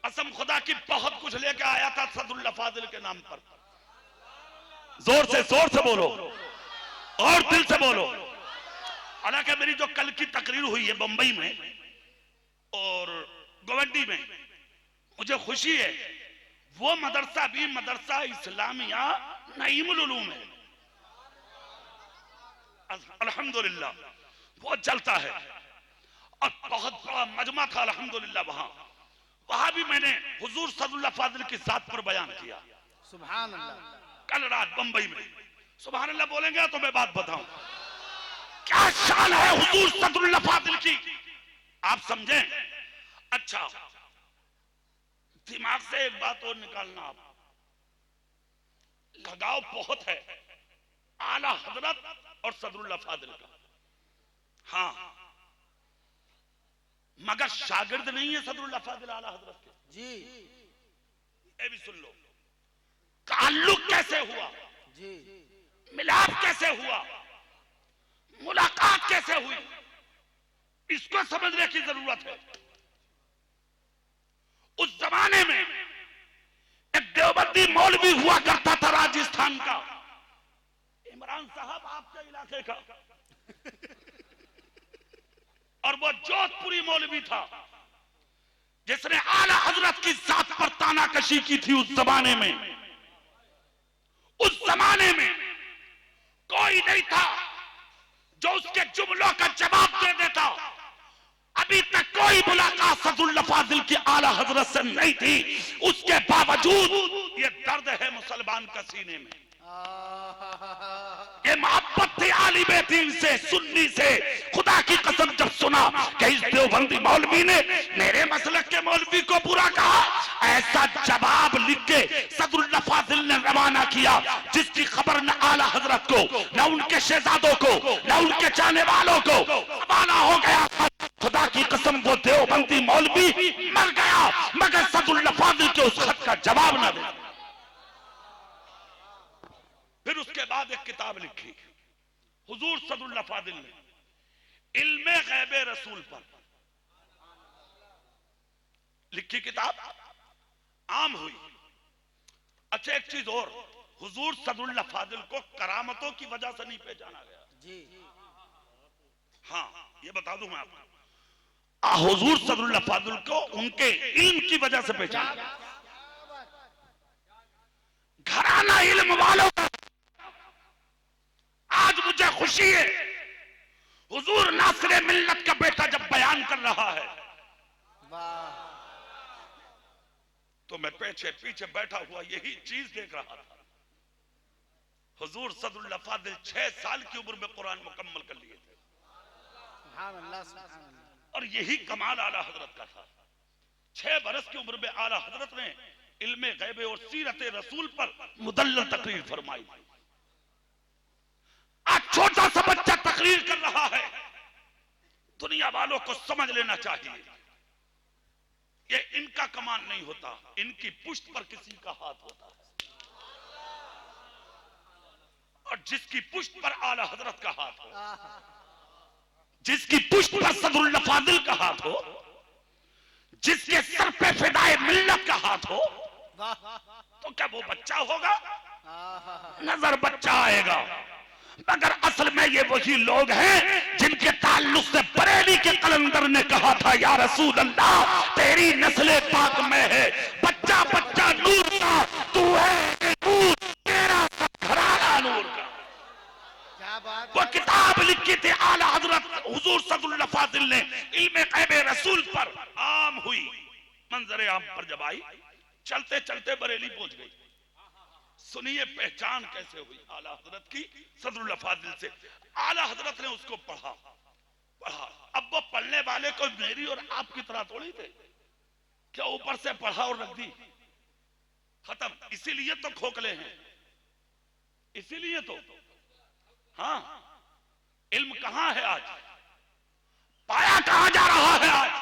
कसम खुदा की बहुत कुछ लेके आया था सदरुल्लाह फादिल के नाम पर। जोर से बोलो और दिल से बोलो। हालांकि मेरी जो कल की तकरीर हुई है बंबई में और गोवंडी में, मुझे खुशी है, वो मदरसा भी मदरसा इस्लामिया नईमुल उलूम है, अल्हम्दुलिल्लाह, वो चलता है और बहुत बड़ा मजमा था अल्हम्दुलिल्लाह। वहां भी मैंने हुजूर सदरुल्लाह फादिल की जात पर बयान किया, सुभान अल्लाह। कल रात बंबई में। सुभान अल्लाह बोलेंगे तो मैं बात बताऊं, क्या शान है हुजूर सदरुल्लाह फादिल की, आप समझें। अच्छा, दिमाग से एक बात और निकालना, आप लगाव बहुत है आला हजरत और सदरुल्लाह फादिल का, हाँ, मगर शागिर्द नहीं है सदरुल्लाह फादिल आला हजरत के। जी ये भी सुन लो, ताल्लुक कैसे हुआ, जी, मिलाप कैसे हुआ, मुलाकात कैसे हुई, इसको समझने की जरूरत है। उस जमाने में एक देवबंदी मौलवी हुआ करता था राजस्थान का, इमरान साहब आपके इलाके का, और वो जोधपुरी मौलवी था जिसने आला हजरत की जात पर तानाकशी की थी। उस जमाने में कोई नहीं था जो उसके जुमलों का जवाब दे देता। अभी तक कोई मुलाकात सदरुल्लाह फादिल की आला हजरत से नहीं थी, उसके बावजूद ये दर्द है मुसलमान का सीने में, ये मोहब्बत थी आलिम दीन से, सुन्नी से। खुदा की कसम, जब सुना कि इस देवबंदी मौलवी ने मेरे मसलक के मौलवी को बुरा कहा, ऐसा जवाब लिख के सदरुल्लाह फादिल ने रवाना किया, जिसकी खबर न आला हजरत को, न उनके शहजादों को, न उनके चाहने वालों को रवाना हो गया। खुदा की कसम, वो देवबंदी मौलवी मर गया, मगर सदरुल्लाह फादिल के उस खत का जवाब न दे। फिर उसके बाद एक किताब लिखी हुजूर सदरुल्लाह फादिल ने इल्मे गैबे रसूल पर लिखी किताब, आम हुई। अच्छा एक चीज और, हुजूर सदरुल्लाह फाजिल को करामतों की वजह से नहीं पहचाना गया जी। हाँ ये बता दूं मैं आपको, हुजूर सदरुल्लाह फाजिल को उनके इल्म की वजह से पहचाना गया। घराना इल्म वालों का आज मुझे खुशी है, हुजूर नासिर मिल्लत का बेटा जब बयान कर रहा है तो मैं पीछे पीछे बैठा हुआ यही चीज देख रहा था। हुजूर सदरुल्लाह फाजिल 6 साल की उम्र में कुरान मुकम्मल कर लिए थे और यही कमाल आला हजरत का था। 6 बरस की उम्र में आला हजरत ने इल्मे गैबे और सीरत रसूल पर मुदल्लल तकरीर फरमाई। आज छोटा सा बच्चा तकरीर कर रहा है, दुनिया वालों को समझ लेना चाहिए ये इनका कमाल नहीं होता, इनकी पुष्ट पर किसी का हाथ होता है। और जिसकी पुष्ट पर आला हजरत का हाथ हो, जिसकी पुष्ट पर सदरुल्लाह फाजिल का हाथ हो, जिसके सर पे फिदाए मिल्लत का हाथ हो, तो क्या वो बच्चा होगा? नजर बच्चा आएगा, मगर असल में ये वही लोग हैं जिनके ताल्लुक से बरेली के कलंदर ने कहा था या रसूल अल्लाह तेरी नस्ले पाक में है, बच्चा बच्चा नूर का, तू है नूर, तेरा सब घराना नूर का। क्या बात, वो किताब लिखी थी आला हजरत हुजूर सदरुल्लाह फाजिल ने इल्मे गैबे रसूल पर। आम हुई, मंजरे आम पर जब आई, चलते चलते बरेली पहुंच गई। सुनिए पहचान कैसे हुई आला हजरत की सदरुल्लाह फाजिल से। आला हजरत ने उसको पढ़ा। अब वो पढ़ने वाले को मेरी और आपकी तरह थोड़ी थे क्या ऊपर से पढ़ा और रख दी, खत्म। इसीलिए तो खोखले हैं, इसीलिए तो। हाँ, इल्म कहां है आज, पाया कहां जा रहा है आज।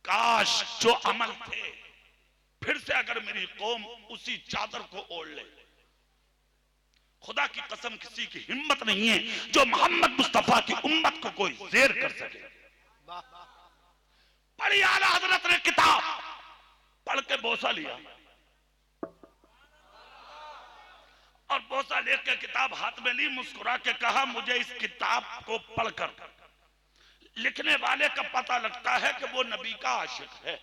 काश जो अमल थे फिर से अगर मेरी कौम उसी चादर को ओढ़ ले। खुदा की कसम किसी की हिम्मत नहीं है जो मोहम्मद मुस्तफा की उम्मत को कोई जेर कर सके। पढ़ी आला हजरत ने किताब, पढ़ के बोसा लिया और बोसा लेकर किताब हाथ में ली, मुस्कुरा के कहा मुझे इस किताब को पढ़कर लिखने वाले का पता लगता है कि वो नबी का आशिक है।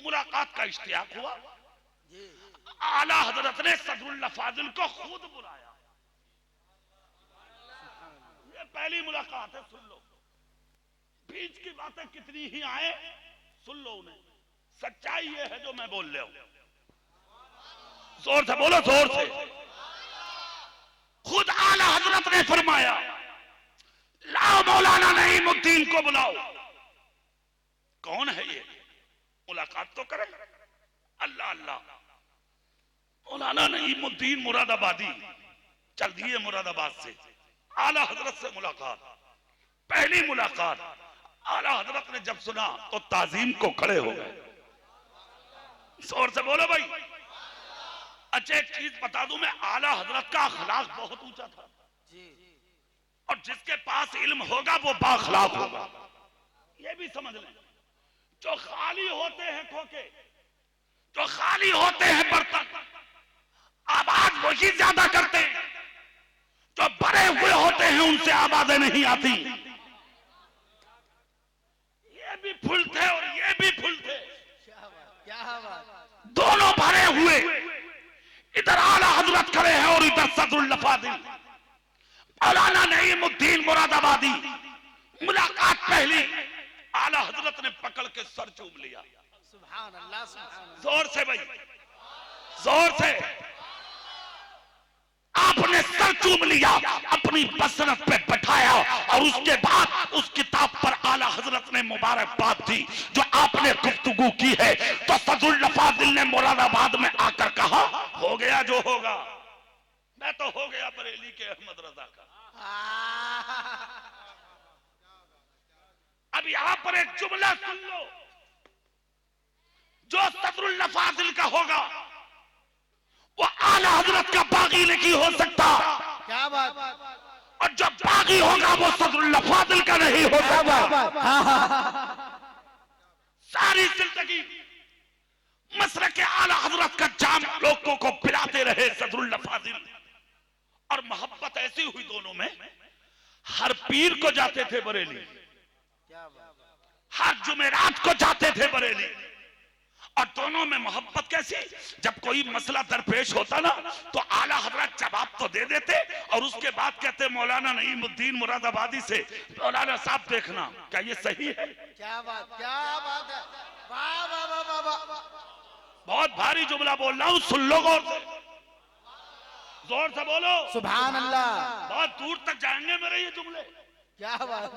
मुलाकात का इश्तियाक हुआ। आला हजरत ने सदरुल्लाह फाजिल को खुद बुलाया। ये पहली मुलाकात है, सुन लो। बीच की बातें कितनी ही आए सुन लो उन्हें, सच्चाई ये है जो मैं बोल रहा हूं। जोर से बोलो, जोर से। खुद आला हजरत ने फरमाया लाओ मौलाना नईमुद्दीन को बुलाओ। कौन है ये, मुलाकात तो करें। अल्लाह अल्लाह, मौलाना नईमुद्दीन मुरादाबादी चल दिए मुरादाबाद से। आला हजरत से मुलाकात, पहली मुलाकात। आला हजरत ने जब सुना तो ताजीम को खड़े हो गए। जोर से बोलो भाई। अच्छा एक चीज बता दूं मैं, आला हजरत का अखलाक बहुत ऊंचा था और जिसके पास इल्म होगा वो बाअखलाक होगा। ये भी समझ लें, जो खाली होते हैं खोके, जो खाली होते हैं बर्तन, आवाज वही ज्यादा करते हैं। जो भरे हुए होते हैं उनसे आवाजें नहीं आती। ये भी फुल थे और ये भी फुल थे, दोनों भरे हुए। इधर आला हजरत खड़े हैं और इधर सदरुल्लाह फाजिल। मौलाना नईमुद्दीन मुरादाबादी। मुलाकात पहली, आला हजरत ने पकड़ के सर चूम लिया। सुभान अल्लाह, सुभान अल्लाह। जोर से भाई, जोर से। आपने सर चूम लिया, अपनी बसरत पे बैठाया और उसके बाद उस किताब पर आला हजरत ने मुबारकबाद दी जो आपने गुफ्तगू की है। तो सदरुल्लाह फाजिल ने मुरादाबाद में आकर कहा हो गया जो होगा। मैं तो हो गया बरेली के अहमद रजा का। अब यहां पर एक जुमला सुन लो, जो सदरुल्लाह फाजिल का होगा वो आला हजरत का बागी नहीं हो सकता। क्या बात, और जो बागी होगा वो सदरुल्लाह फाजिल का नहीं होगा। सारी जिंदगी मसरक आला हजरत का जाम लोगों को पिलाते रहे सदरुल फाजिल। और मोहब्बत ऐसी हुई दोनों में, हर पीर को जाते थे बरेली, हर जुमेरात को जाते थे बरेली। और दोनों में मोहब्बत कैसी, जब कोई मसला दरपेश होता ना तो आला हजरत जवाब तो दे देते और उसके बाद कहते मौलाना नईमुद्दीन मुरादाबादी से, मौलाना साहब देखना क्या ये सही है। क्या बात है, वाह वाह वाह वाह वाह। बहुत भारी जुमला बोल रहा हूं, सुन लो गौर से, जोर से बोलो सुभान अल्लाह। बहुत दूर तक जाएंगे मेरे ये जुमले। क्या बात,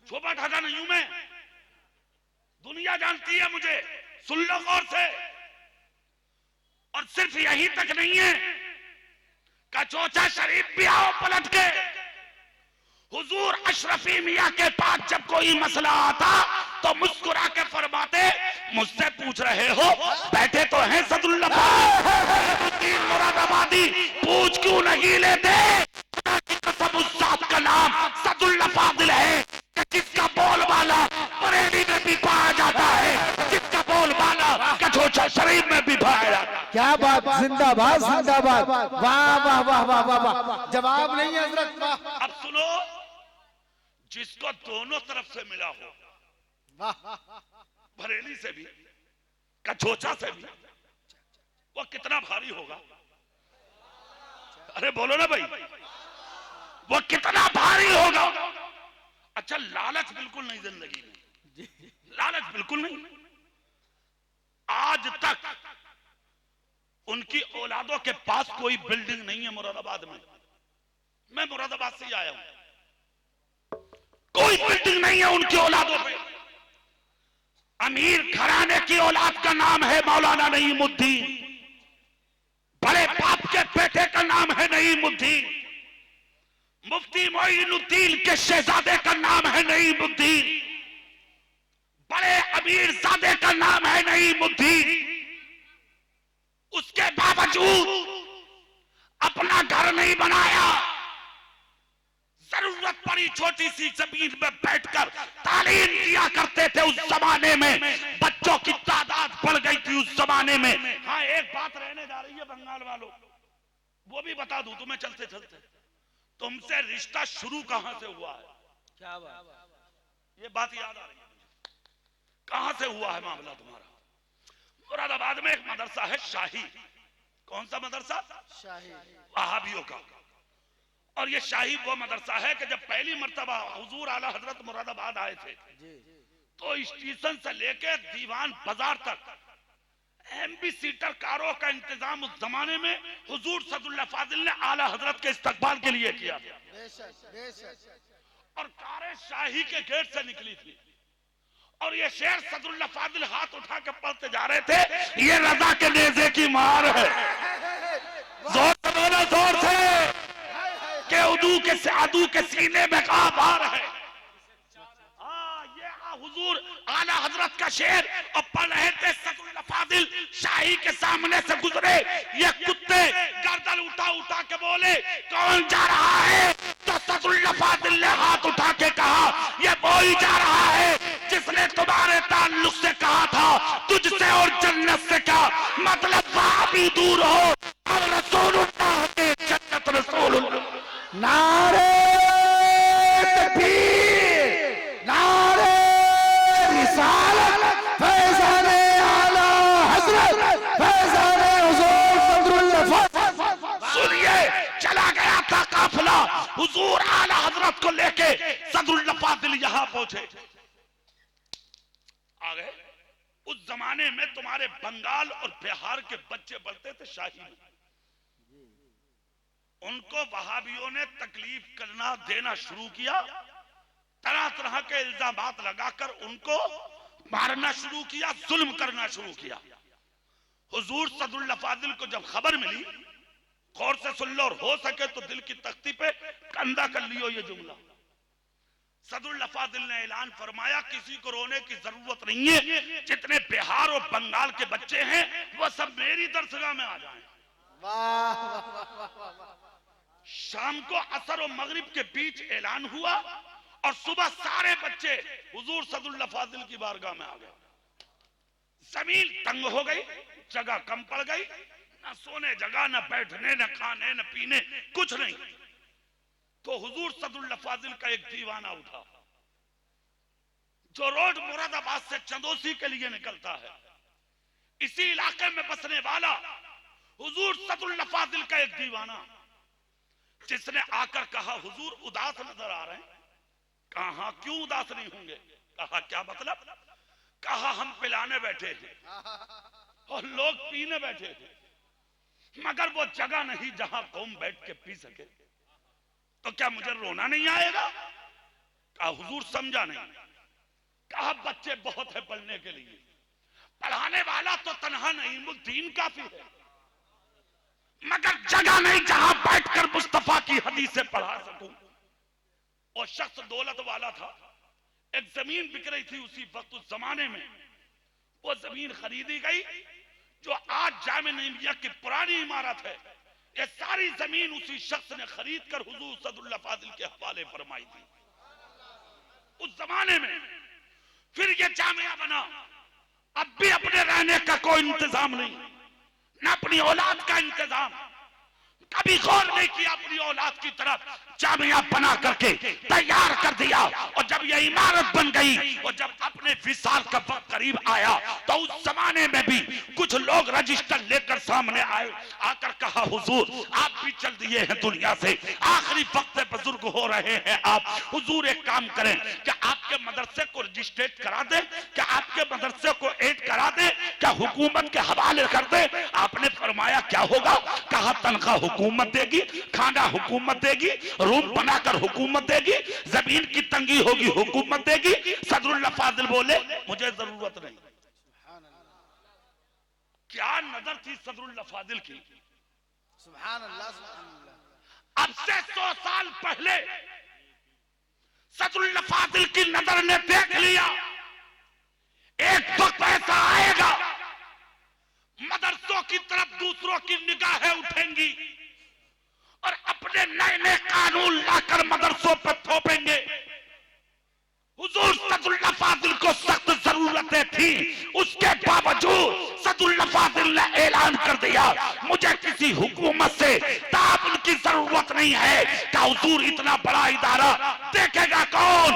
छोटा ढाका नहीं हूं मैं, दुनिया जानती है मुझे, सुन लो गौर से। और सिर्फ यहीं तक नहीं है, कचौचा शरीफ भी आओ पलट के। हुजूर अशरफी मियां के पास जब कोई मसला आता तो मुस्कुरा के फरमाते, मुझसे पूछ रहे हो, बैठे तो हैं सदरुल फाजिल मुरादाबादी, पूछ क्यों नहीं लेते। कसम उस जात का नाम सदरुल फाजिल है जिसका बोलबाला बरेली में भी पाया जाता है, जिसका बोलबाला कचौचा शरीफ में भी पाया जाता है। क्या बात, जिंदाबाद जिंदाबाद, वाह वाह वाह वाह वाह वाह। जवाब नहीं है हजरत, वाह। अब सुनो, जिसको दोनों तरफ से मिला हो, बरेली से भी कचौचा से भी, वो कितना भारी होगा। अरे बोलो ना भाई, वो कितना भारी होगा। अच्छा, लालच बिल्कुल नहीं जिंदगी में, लालच बिल्कुल नहीं। आज तक उनकी औलादों के पास कोई बिल्डिंग नहीं है मुरादाबाद में। मैं मुरादाबाद से ही आया हूं, कोई बिल्डिंग नहीं है उनकी औलादों पे। अमीर घराने की औलाद का नाम है मौलाना नईमुद्दीन, बड़े बाप के बेटे का नाम है नईमुद्दीन, मुफ्ती मोइनुद्दीन के शहजादे का नाम है नईमुद्दीन, बड़े अमीर जादे का नाम है नईमुद्दीन। उसके बावजूद अपना घर नहीं बनाया, जरूरत पड़ी छोटी सी जमीन में बैठकर तालीम दिया करते थे। उस जमाने में बच्चों की तादाद बढ़ गई थी उस जमाने में। हाँ, एक बात रहने जा रही है बंगाल वालों, वो भी बता दूं तुम्हें चलते चलते, तुमसे रिश्ता शुरू कहां से हुआ है। क्या बात, ये बात याद आ रही है मुझे, कहां से हुआ है मामला तुम्हारा। मुरादाबाद में एक मदरसा है शाही। कौन सा मदरसा? शाही, वहाबियों का। और ये शाही वो मदरसा है कि जब पहली मर्तबा हुजूर आला हजरत मुरादाबाद आए थे तो स्टेशन से लेकर दीवान बाजार तक एमबी सीटर कारों का इंतजाम उस जमाने में हुजूर सदरुल फाजिल ने आला हजरत के इस्तकबाल के लिए किया था। और कारें शाही के गेट से निकली थी और ये शेर सदरुल फाजिल हाथ उठा के पढ़ते जा रहे थे, ये रजा के नेज़े की मार है। जोर से बोलो, जोर से, के उदू के सादू के सीने में कहा बार है। हुजूर आला हजरत का शेर और पढ़ रहे थे सदरुल फाजिल शाही के सामने से गुजरे। ये कुत्ते गर्दन उठा उठा के बोले, कौन जा रहा है? तो सदरुल फाजिल ने हाथ उठा के कहा, ये वही जा रहा है जिसने तुम्हारे ताल्लुक से कहा था तुझसे और जन्नत से क्या मतलब, वहां भी दूर हो और रसूलुल्लाह के जन्नत रसूलुल्लाह। नारे तकबीर, नारे रिसालत, फैज़ाने आला हज़रत, फैज़ाने हुज़ूर सदरुल फाजिल। सुनिए, चला गया था काफिला हुजूर आला हजरत को लेके, सदरुल फाजिल यहां पहुंचे। आ गए। उस जमाने में तुम्हारे बंगाल और बिहार के बच्चे बढ़ते थे शाही में, उनको वहाबियों ने तकलीफ करना देना शुरू किया, तरह तरह के इल्जामात लगाकर उनको मारना शुरू किया, जुल्म करना शुरू किया। हुजूर सदरुल फाजिल को जब खबर मिली, गौर से सुन लो और हो सके तो दिल की तख्ती पे कंधा कर लियो ये जुमला। सदरुल फाजिल ने ऐलान फरमाया, किसी को रोने की जरूरत नहीं है, जितने बिहार और बंगाल के बच्चे हैं वो सब मेरी दरसगाह में आ जाएं। शाम को असर और मगरिब के बीच ऐलान हुआ और सुबह सारे बच्चे हुजूर सदुल्लाह फाजिल की बारगाह में आ गए। जमीन तंग हो गई, जगह कम पड़ गई, ना सोने जगह, ना बैठने, ना खाने, ना पीने, कुछ नहीं। तो हुजूर सदुल्लाह फाजिल का एक दीवाना उठा जो रोड मुरादाबाद से चंदोसी के लिए निकलता है। इसी इलाके में बसने वाला हुजूर सदुल्लाह फाजिल का एक दीवाना, जिसने आकर कहा हुजूर उदास नजर आ रहे हैं। कहा क्यों उदास नहीं होंगे? कहा क्या मतलब? कहा हम पिलाने बैठे थे और लोग पीने बैठे थे, मगर वो जगह नहीं जहां कौम बैठ के पी सके, तो क्या मुझे रोना नहीं आएगा? कहा हुजूर समझा नहीं। कहा बच्चे बहुत है पढ़ने के लिए, पढ़ाने वाला तो तन्हा नहीं, दीन काफी है, मगर जगह नहीं जहां बैठकर मुस्तफा की हदीसें पढ़ा सकूं। और शख्स दौलत वाला था, एक जमीन बिक रही थी उसी वक्त, उस जमाने में वो जमीन खरीदी गई जो आज जामे नईमिया की पुरानी इमारत है। ये सारी जमीन उसी शख्स ने खरीद कर हुजूर सदुल्लाह फाजिल के हवाले फरमाई थी उस जमाने में। फिर ये जामिया बना। अब भी अपने रहने का कोई इंतजाम नहीं, ना अपनी औलाद का इंतजाम। कभी गौर नहीं किया अपनी औलाद की तरफ। जामिया बना करके तैयार कर दिया, और जब यह इमारत बन गई और जब अपने विसाल का वक्त करीब आया, तो उस जमाने में भी कुछ लोग रजिस्टर लेकर सामने आए, आकर कहा हुजूर आप भी चल दिए हैं दुनिया से, आखिरी वक्त में बुजुर्ग हो रहे हैं आप, हुजूर एक काम करें, क्या आपके मदरसे को रजिस्ट्रेट करा दे, क्या आपके मदरसे को ऐड करा दे, क्या हुकूमत के हवाले कर दे? आपने फरमाया क्या होगा? कहा तनख्वाह हुकूमत देगी, खाना हुकूमत देगी, रूम बनाकर हुकूमत देगी, जमीन की तंगी होगी हुकूमत देगी। सदरुल्लाह फाजिल बोले मुझे जरूरत नहीं। क्या नजर थी सदरुल्लाह फाजिल की? सुभान अल्लाह। अब से 100 साल पहले सदरुल्लाह फाजिल की नजर ने देख लिया एक वक्त ऐसा आएगा मदरसों की तरफ दूसरों की निगाहें उठेंगी और अपने नए नए कानून लाकर मदरसों पर थोपेंगे। हुजूर सदुल्लाह फाजिल को सख्त जरूरतें थी, उसके बावजूद सदुल्लाह फाजिल ने ऐलान कर दिया मुझे किसी हुकूमत से ताबन की जरूरत नहीं है। क्या हुजूर इतना बड़ा इदारा देखेगा कौन?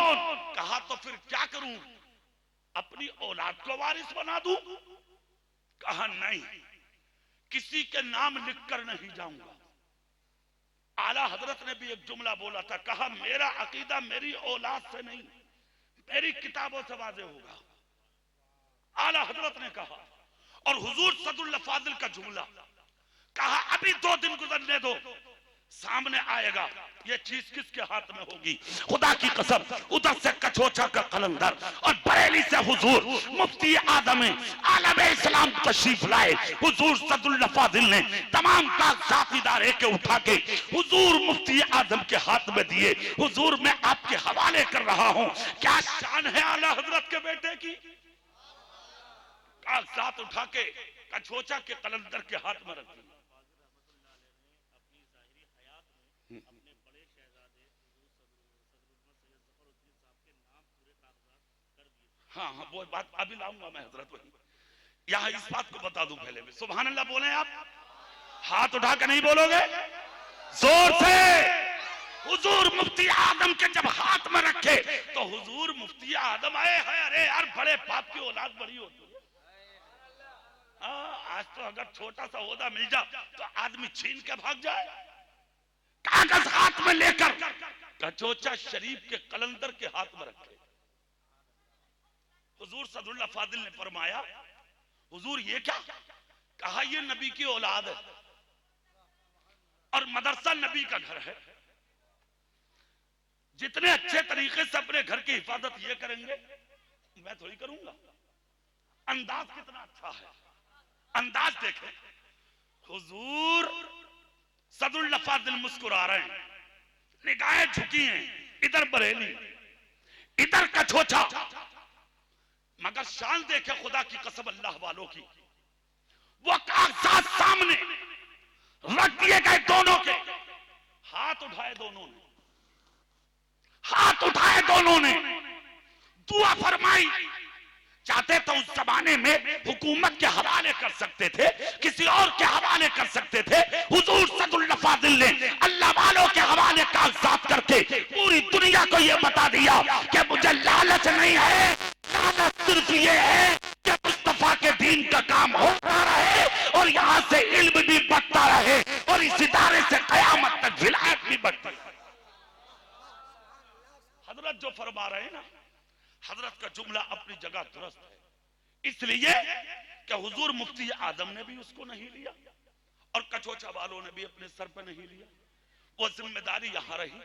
कहा तो फिर क्या करूं, अपनी औलाद को वारिस बना दूं? कहा नहीं, किसी के नाम लिखकर नहीं जाऊंगा। आला हजरत ने भी एक जुमला बोला था, कहा मेरा अकीदा मेरी औलाद से नहीं मेरी किताबों से वाज़े होगा। आला हजरत ने कहा, और हुजूर सदुल्लाह फाजिल का जुमला, कहा अभी 2 दिन गुजरने दो, सामने आएगा ये चीज किसके हाथ में होगी। खुदा की कसम, उधर से कछोचा का कलंदर और बरेली से हुजूर मुफ्ती आदम आलम इस्लाम तशरीफ लाए। हुजूर सदुल्लाह फाजिल ने तमाम कागजात इदारे के उठा के हुजूर मुफ्ती आदम के हाथ में दिए। हुजूर मैं आपके हवाले कर रहा हूं। क्या शान है आला हजरत के बेटे की। कागजात उठा के कछोचा के कलंदर के हाथ में रख दिया। हाँ हाँ वो बात अभी लाऊंगा मैं हजरत वही। यहाँ इस बात को बता दूं पहले में, सुभान अल्लाह बोले आप, हाथ उठा के नहीं बोलोगे, जोर से। हुजूर मुफ्ती आदम के जब हाथ में रखे तो हुजूर मुफ्ती आदम आए है, अरे यार बड़े बाप की औलाद बड़ी होती है। आज तो अगर छोटा सा ओहदा मिल जाए तो आदमी छीन के भाग जाए। कागज हाथ में लेकर कचोचा शरीफ के कलंदर के हाथ में रखे। हुजूर सदुल्लाह फाजिल ने फरमाया हुजूर ये क्या? कहा ये नबी की औलाद है और मदरसा नबी का घर है। जितने अच्छे तरीके से अपने घर की हिफाजत ये करेंगे मैं थोड़ी करूंगा। अंदाज कितना अच्छा है, अंदाज देखें। हुजूर सदुल्लाह फाजिल मुस्कुरा रहे हैं, निगाहें झुकी हैं, इधर बरेली इधर कछोचा, मगर शान देखे खुदा की कसम अल्लाह वालों की। वो कागजात सामने रख दिए गए दोनों के, हाथ उठाए दोनों ने, हाथ उठाए दोनों दोनों ने दुआ फरमाई। चाहते तो उस जमाने में हुकूमत के हवाले कर सकते थे, किसी और के हवाले कर सकते थे। हुजूर सदुल फादिल ने अल्लाह वालों के हवाले कागजात करके पूरी दुनिया को यह बता दिया कि मुझे लालच नहीं है, लालच सिर्फ ये है कि मुस्तफा के दीन का काम होता रहे और यहाँ से इल्म भी बढ़ता रहे और इस इदारे से कयामत तक विलायत भी बढ़ती रहे। हजरत जो फरमा रहे हैं ना, हजरत का जुमला अपनी जगह दुरुस्त है, इसलिए कि हुजूर मुफ्ती आजम ने भी उसको नहीं लिया और कचोचा वालों ने भी अपने सर पर नहीं लिया। वो जिम्मेदारी यहां रही।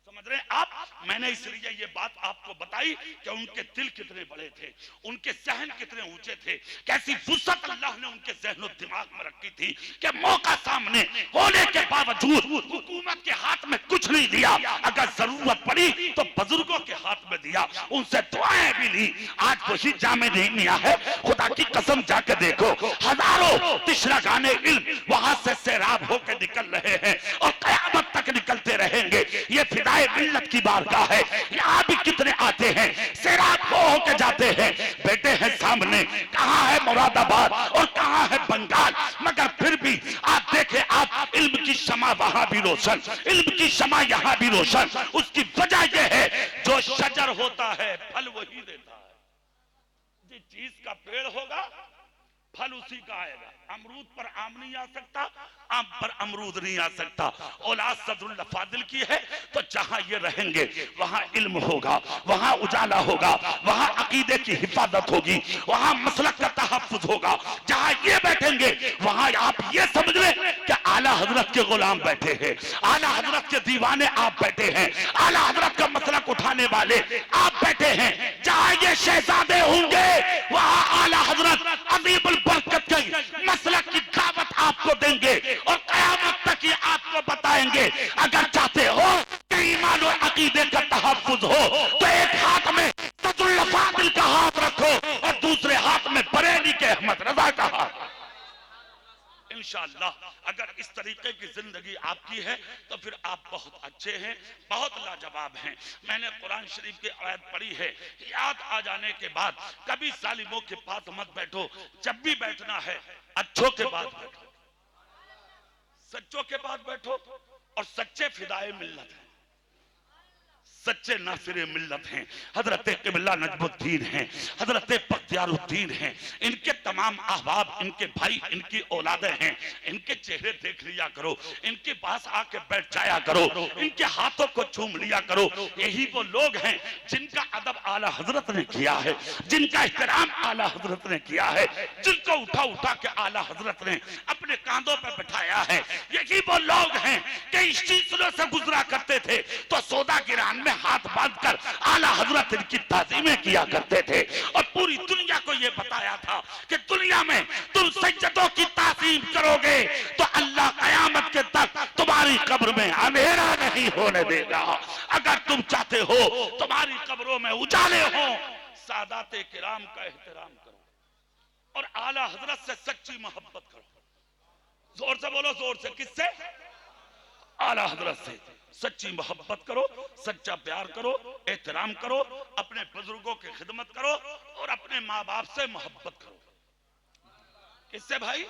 समझ रहे हैं आप? मैंने इसलिए ये बात आपको बताई कि उनके दिल कितने बड़े थे, उनके सहन कितने ऊंचे थे, कैसी फुर्सत अल्लाह ने उनके ज़हन दिमाग में रखी थी कि मौका सामने होने के बावजूद हुकूमत के हाथ में कुछ नहीं दिया। अगर जरूरत पड़ी तो बुजुर्गों के हाथ में दिया, उनसे दुआएं भी ली। आज वही जामे नहीं मिया है, खुदा की कसम जाके देखो, हजारों तिशरगाने इल्म वहां से सैराब होकर निकल रहे हैं और कयामत तक निकलते रहेंगे। ये फिदाए मिल्लत की बारगाह है, यहाँ भी कितने आते हैं, सैराब होके जाते हैं। बेटे हैं सामने, कहाँ है मुरादाबाद और कहाँ है बंगाल, मगर फिर भी आप देखें, आप इल्म की शमा वहां भी रोशन, इल्म की शमा यहाँ भी रोशन। उसकी वजह यह है, जो शजर होता है फल वही देता है। जिस चीज का पेड़ होगा फल उसी का आएगा। अमरूद पर आम नहीं आ सकता, आम पर अमरूद नहीं आ सकता। औलाद सदरुल फादिल की है तो जहां ये रहेंगे वहां इल्म होगा, वहां उजाला होगा, वहां अकीदे की हिफाजत होगी, वहां मसलक का तहफ्फुज होगा। जहां ये बैठेंगे वहां आप ये समझ लें कि आला हजरत के गुलाम बैठे हैं, आला हजरत के दीवाने आप बैठे हैं, आला हजरत का मसलक उठाने वाले आप बैठे हैं। जहां ये शहजादे होंगे वहां आला हजरत अजीमुल बरकत की मसलक की दावत आपको देंगे और कयामत तक ये आपको बताएंगे। अगर चाहते हो कि ईमान और अकीदे का तहफ्फुज हो तो एक हाथ में सदुल फादिल का हाथ रखो और दूसरे हाथ में बरेली के अहमद रजा का हाथ। इंशाअल्लाह अगर इस तरीके की जिंदगी आपकी है तो फिर आप बहुत अच्छे हैं, बहुत लाजवाब हैं। मैंने कुरान शरीफ की आयत पढ़ी है, याद आ जाने के बाद कभी जालिमों के पास मत बैठो, जब भी बैठना है अच्छों के पास बैठो, सच्चों के पास बैठो और सच्चे फिदाए मिल्लत हैं, सच्चे नासिर मिल्लत हैं। हजरत क़िबला नजमुद्दीन हैं, हजरत बख्तियारुद्दीन हैं, इनके तमाम अहबाब, इनके भाई, इनकी औलादें हैं। इनके चेहरे देख लिया करो, इनके पास आके बैठ जाया करो, इनके हाथों को चूम लिया करो। यही वो लोग हैं जिनका अदब आला हजरत ने किया है, जिनका एहतराम आला हजरत ने किया है, जिनको उठा उठा के आला हजरत ने अपने कांधों पर बैठाया है। यही वो लोग हैं कि स्टेशनों से गुजरा करते थे तो सौदा गिरान में हाथ बांधकर आला हजरत इनकी ताज़ीमें किया करते थे और पूरी दुनिया को यह बताया था कि दुनिया में तुम सज्जदों की ताज़ीम करोगे तो अल्लाह कयामत के तक तुम्हारी कब्र में अंधेरा नहीं होने देगा। अगर तुम चाहते हो तुम्हारी कब्रों में उजाले हो, सादाते किराम का एहतराम करो और आला हजरत से सच्ची मोहब्बत करो। जोर से बोलो, जोर से। किससे? आला हजरत से सच्ची मोहब्बत करो, सच्चा प्यार करो, एहतराम करो, अपने बुजुर्गों की खिदमत करो और अपने माँ बाप से मोहब्बत करो। किससे भाई?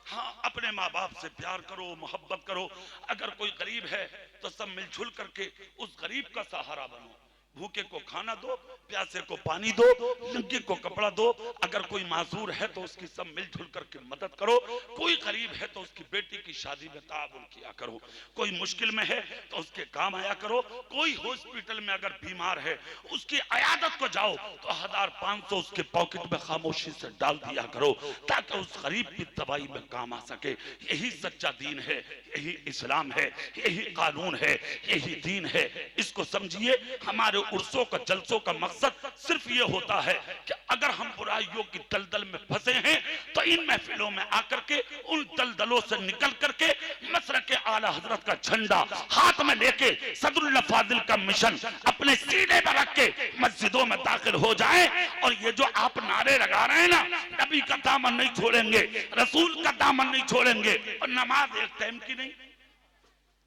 हाँ, अपने माँ बाप से प्यार करो, मोहब्बत करो। अगर कोई गरीब है तो सब मिलजुल करके उस गरीब का सहारा बनो। भूखे को खाना दो, प्यासे को पानी दो, नंगे को कपड़ा दो। अगर कोई माजूर है तो उसकी सब मिलजुल करके मदद करो। कोई गरीब है तो उसकी बेटी की शादी में ताउन किया करो। कोई मुश्किल में है तो उसके काम आया करो। कोई हॉस्पिटल में अगर बीमार है उसकी अयादत को जाओ तो 1500 उसके पॉकेट में खामोशी से डाल दिया करो ताकि उस गरीब की दवाई में काम आ सके। यही सच्चा दीन है, यही इस्लाम है, यही कानून है, यही दीन है। इसको समझिए। हमारे उर्सों का, जलसों का मकसद सिर्फ ये होता है कि अगर हम बुराइयों की दलदल में फंसे हैं तो इन महफिलों में आकर के उन दलदलों से निकल करके मसरक आला हजरत का झंडा हाथ में लेके सदरुल फादिल का मिशन अपने सीने पर रख के मस्जिदों में दाखिल हो जाएं। और ये जो आप नारे लगा रहे हैं ना, नबी का दामन नहीं छोड़ेंगे, रसूल का दामन नहीं छोड़ेंगे और नमाज एक टाइम की नहीं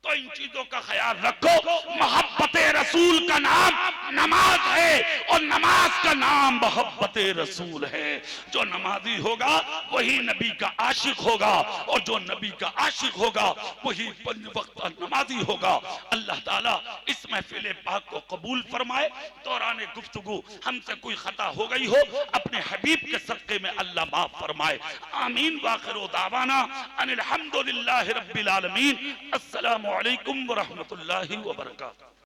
तो इन चीजों का ख्याल रखो। मोहब्बत रसूल का नाम नमाज है और नमाज का नाम मोहब्बत रसूल है। जो नमाजी होगा वही नबी का आशिक होगा और जो नबी का आशिक होगा वही 5 वक्त नमाजी होगा। अल्लाह ताला इस महफिल पाक को कबूल फरमाए। दौरान गुफ्तगू हमसे कोई खता हो गई हो अपने हबीब के सदक़े में अल्लाह माफ फरमाए। आमीन। वाखिरु दावाना अनिल हम्दुलिल्लाहि रब्बिल आलमीन। अस्सलामु अलैकुम व रहमतुल्लाहि व बरकातहू।